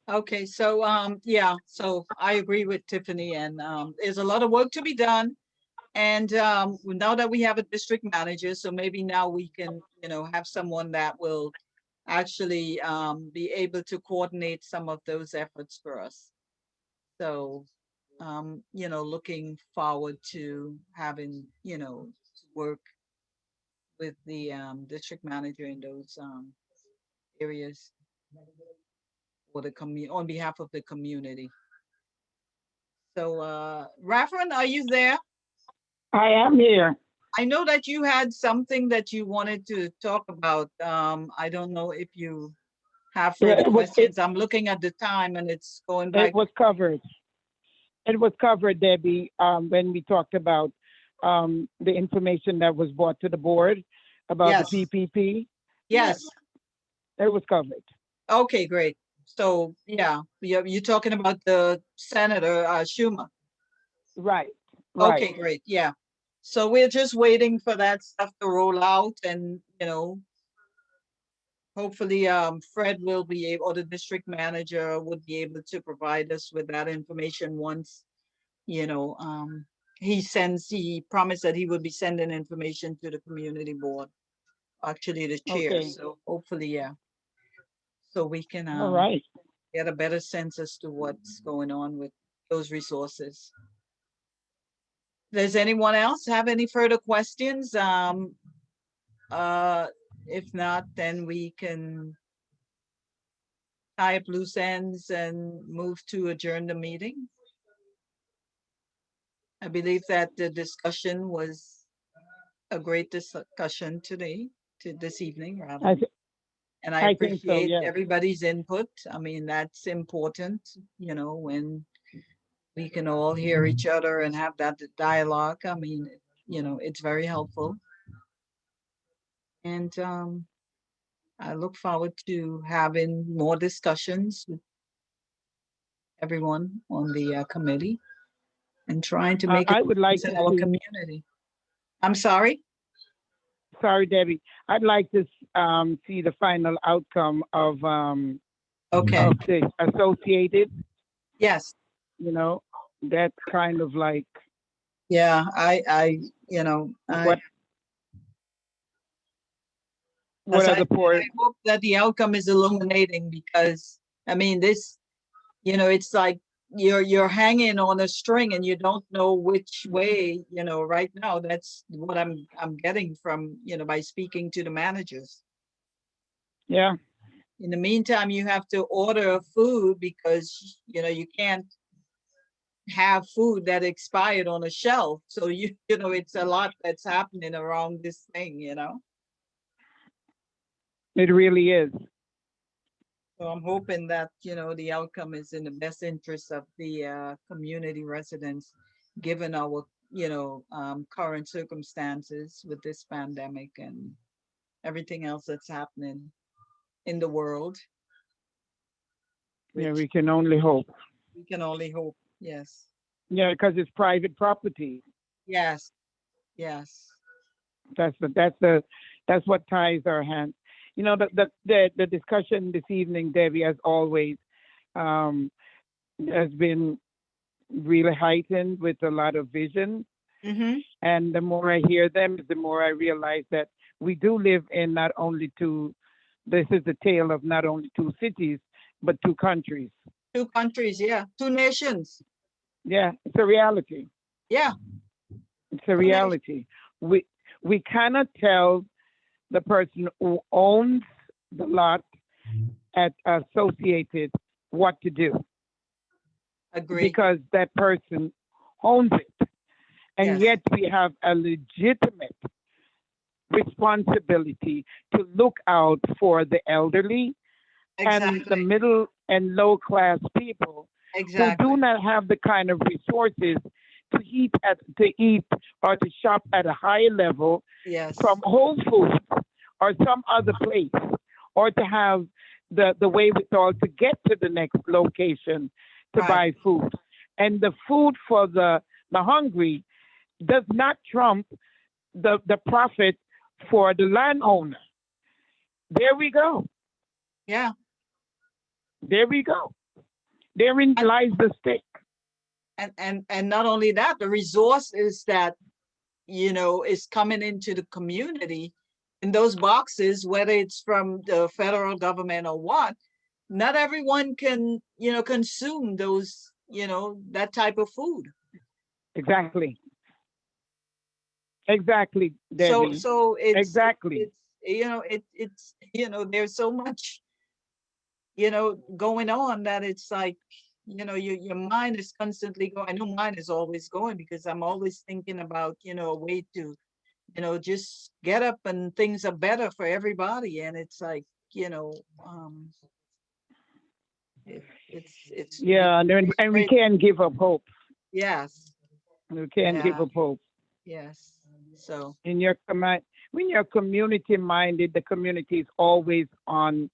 Okay, so yeah, so I agree with Tiffany, and there's a lot of work to be done. And now that we have a district manager, so maybe now we can, have someone that will actually be able to coordinate some of those efforts for us. So, looking forward to having, work with the district manager in those areas for the on behalf of the community. So, Raffron, are you there? I am here. I know that you had something that you wanted to talk about. I don't know if you have further questions. I'm looking at the time and it's going back. It was covered. It was covered, Debbie, when we talked about the information that was brought to the board about the PPP. Yes. It was covered. Okay, great. So, yeah, you're talking about the Senator Schumer. Right. Okay, great. Yeah. So we're just waiting for that stuff to roll out, and, hopefully Fred will be able, or the district manager would be able to provide us with that information once, he promised that he would be sending information to the community board, actually the chair. Okay. So hopefully, yeah. So we can All right. get a better sense as to what's going on with those resources. Does anyone else have any further questions? If not, then we can tie up loose ends and move to adjourn the meeting. I believe that the discussion was a great discussion this evening, rather. And I think so, appreciate yes. everybody's input. I mean, that's important, when we can all hear each other and have that dialogue. I mean, it's very helpful. And I look forward to having more discussions with everyone on the committee and trying to make I it would like in to our see- community. I'm sorry? Sorry, Debbie. I'd like to see the final outcome of Okay. of the associated. Yes. That's kind of like Yeah, what as are I the said, poor. I hope that the outcome is illuminating, because I mean, this, it's like you're hanging on a string and you don't know which way, right now. That's what I'm getting from, by speaking to the managers. Yeah. In the meantime, you have to order food because, you can't have food that expired on a shelf. So, it's a lot that's happening around this thing, It really is. So I'm hoping that, the outcome is in the best interest of the community residents, given our, current circumstances with this pandemic and everything else that's happening in the world. Yeah, which we can only hope. we can only hope. Yes. Yeah, because it's private property. Yes. Yes. That's what ties our hands. The discussion this evening, Debbie, as always, has been really heightened with a lot of vision. Mm-hmm. And the more I hear them, the more I realize that we do live in not only this is the tale of not only two cities, but two countries. Two countries, yeah. Two nations. Yeah, it's a reality. Yeah. It's a reality. We cannot tell the person who owns the lot at Associated what to do, Agree. because that person owns it. And Yes. yet we have a legitimate responsibility to look out for the elderly and the Exactly. middle and low class people who Exactly. do not have the kind of resources to eat or to shop at a higher level Yes. from Whole Foods or some other place, or to have the wherewithal to get to the next location to Right. buy food. And the food for the hungry does not trump the profit for the landowner. There we go. Yeah. There we go. Therein And- lies the stake. And not only that, the resources that, is coming into the community in those boxes, whether it's from the federal government or what, not everyone can, consume those, that type of food. Exactly. Exactly, So, Debbie. so Exactly. there's so much, going on that it's like, your mind is constantly going. I know mine is always going because I'm always thinking about, a way to, just get up and things are better for everybody. And it's like, it's Yeah, and we can't give up hope. yes, We can't give Yeah. up hope. yes. So In your when you're community minded, the community is always on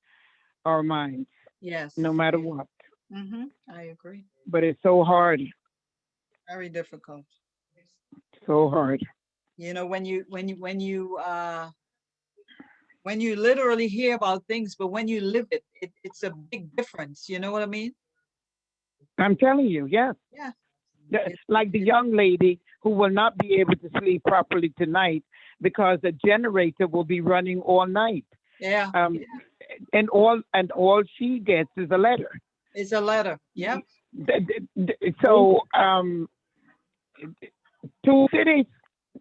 our minds, yes. no matter what. I agree. But it's so hard, Very difficult. so hard. When you literally hear about things, but when you live it, it's a big difference. You know what I mean? I'm telling you, yes. Yeah. Like the young lady who will not be able to sleep properly tonight because the generator will be running all night. Yeah. And all she gets is a letter. It's a letter. Yeah. So two cities,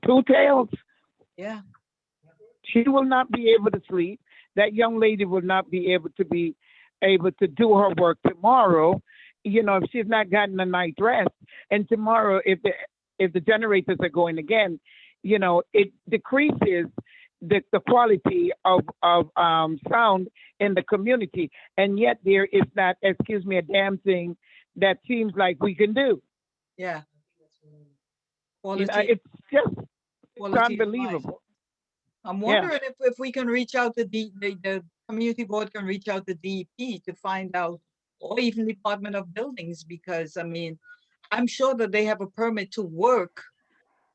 two tales. Yeah. She will not be able to sleep. That young lady will not be able to do her work tomorrow. If she's not gotten a night's rest. And tomorrow, if the generators are going again, it decreases the quality of sound in the community. And yet there is not, excuse me, a damn thing that seems like we can do. Yeah. It's just Quality of life. unbelievable. I'm wondering if we can reach out to the community board can reach out to DEP to find out, or even Department of Buildings, because I mean, I'm sure that they have a permit to work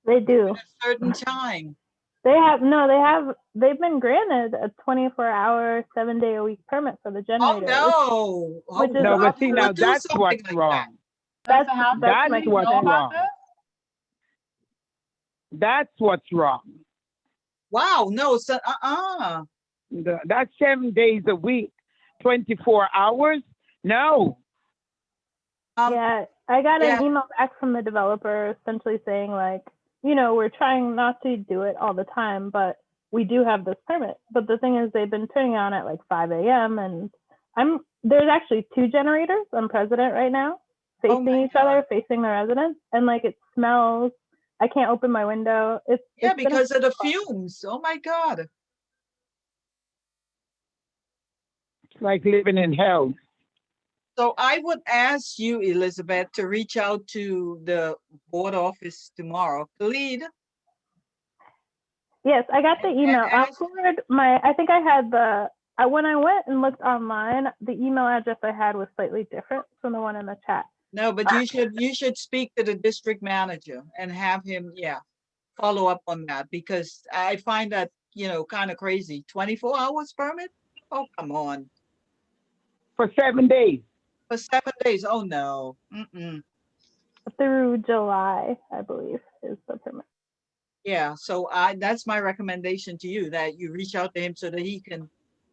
They do. at a certain time. They've been granted a 24-hour, 7-day-a-week permit for the Oh generator. no! which is No, but awesome. see, now We'll do that's something what's like that. wrong. That's So how does that's everybody what's know about wrong. this? That's what's wrong. Wow! No, so That's 7 days a week, 24 hours. No. Yeah, I got yeah. an email back from the developer essentially saying like, we're trying not to do it all the time, but we do have this permit. But the thing is, they've been turning on at like 5 a.m. and there's actually 2 generators on President right now, Oh facing my each other, facing the residents, and like it smells. I can't open my window. Yeah, it's been a- because of the fumes. Oh my God! It's like living in hell. So I would ask you, Elizabeth, to reach out to the board office tomorrow. Khalid, Yes, I got the And email. I'll ask- forward I think I had when I went and looked online, the email address I had was slightly different from the one in the chat. no, but you should speak to the district manager and have him, follow up on that, because I find that, kind of crazy. 24 hours permit? Oh, come on. For 7 days. For 7 days? Oh, no. Mm-mm. Through July, I believe, is the permit. Yeah, so that's my recommendation to you, that you reach out to him so that he can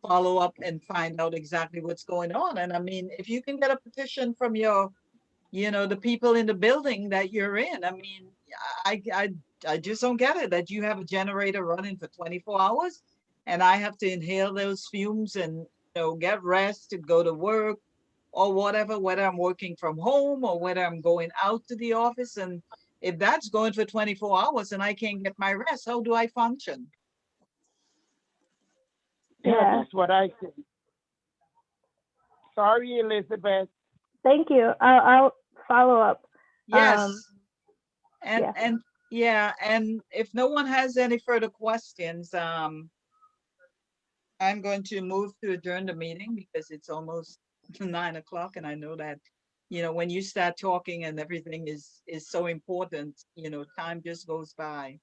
follow up and find out exactly what's going on. And I mean, if you can get a petition from your, the people in the building that you're in, I mean, I just don't get it that you have a generator running for 24 hours and I have to inhale those fumes and, get rest to go to work or whatever, whether I'm working from home or whether I'm going out to the office. And if that's going for 24 hours and I can't get my rest, how do I function? Yeah. That's what I think. Sorry, Elizabeth. Thank you. I'll follow up. Yes. yeah. And if no one has any further questions, I'm going to move to adjourn the meeting because it's almost 9 o'clock, and I know that, when you start talking and everything is so important, time just goes by.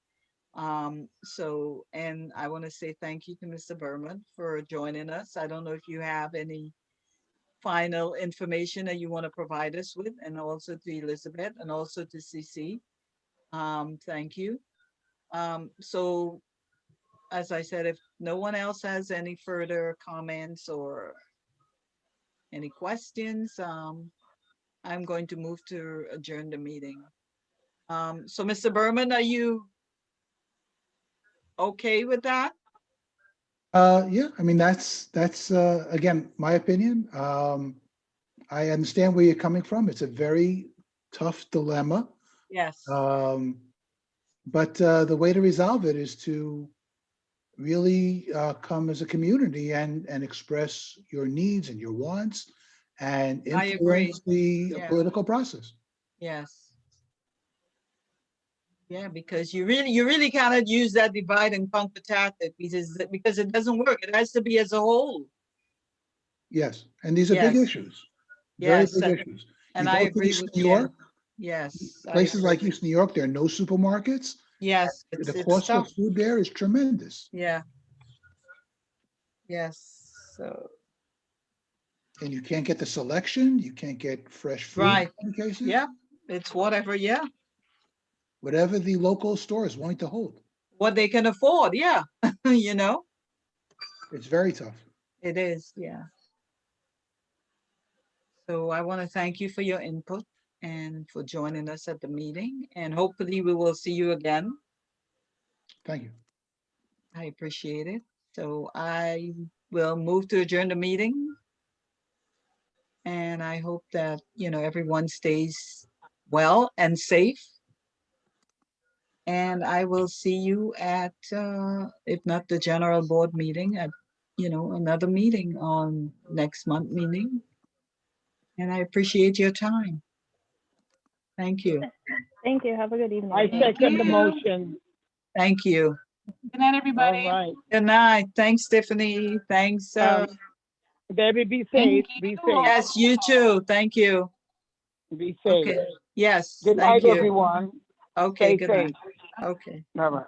So, and I want to say thank you to Mr. Berman for joining us. I don't know if you have any final information that you want to provide us with, and also to Elizabeth and also to CC. Thank you. So as I said, if no one else has any further comments or any questions, I'm going to move to adjourn the meeting. So Mr. Berman, are you okay with that? Yeah, I mean, that's again, my opinion. I understand where you're coming from. It's a very tough dilemma. Yes. But the way to resolve it is to really come as a community and express your needs and your wants and I agree. influence the Yeah. political process. Yes. Yeah, because you really cannot use that divide and conquer tactic because it doesn't work. It has to be as a whole. Yes, and these are big Yes. issues, very Yes, big issues. and You I go to agree East with New you. York, Yes. I places like agree. East New York, there are no supermarkets. Yes, The it's cost tough. of food there is tremendous. Yeah. Yes. So And you can't get the selection, you can't get fresh fruit right. in many cases. Yeah. It's whatever. Yeah. Whatever the local store is willing to hold. What they can afford. Yeah. It's very tough. It is. Yeah. So I want to thank you for your input and for joining us at the meeting. And hopefully we will see you again. Thank you. I appreciate it. So I will move to adjourn the meeting. And I hope that, everyone stays well and safe. And I will see you at, if not the general board meeting, at, another meeting on next month meeting. And I appreciate your time. Thank you. Thank you. Have a good evening. I Thank second the you. motion. Thank you. Good night, All everybody. right. Good night. Thanks, Tiffany. Thanks. Debbie, be Thank safe. Be you. safe. Yes, you too. Thank you. Be safe. Okay. Yes. Good Thank night, you. everyone. Okay. Stay Good night. safe. Okay. All right.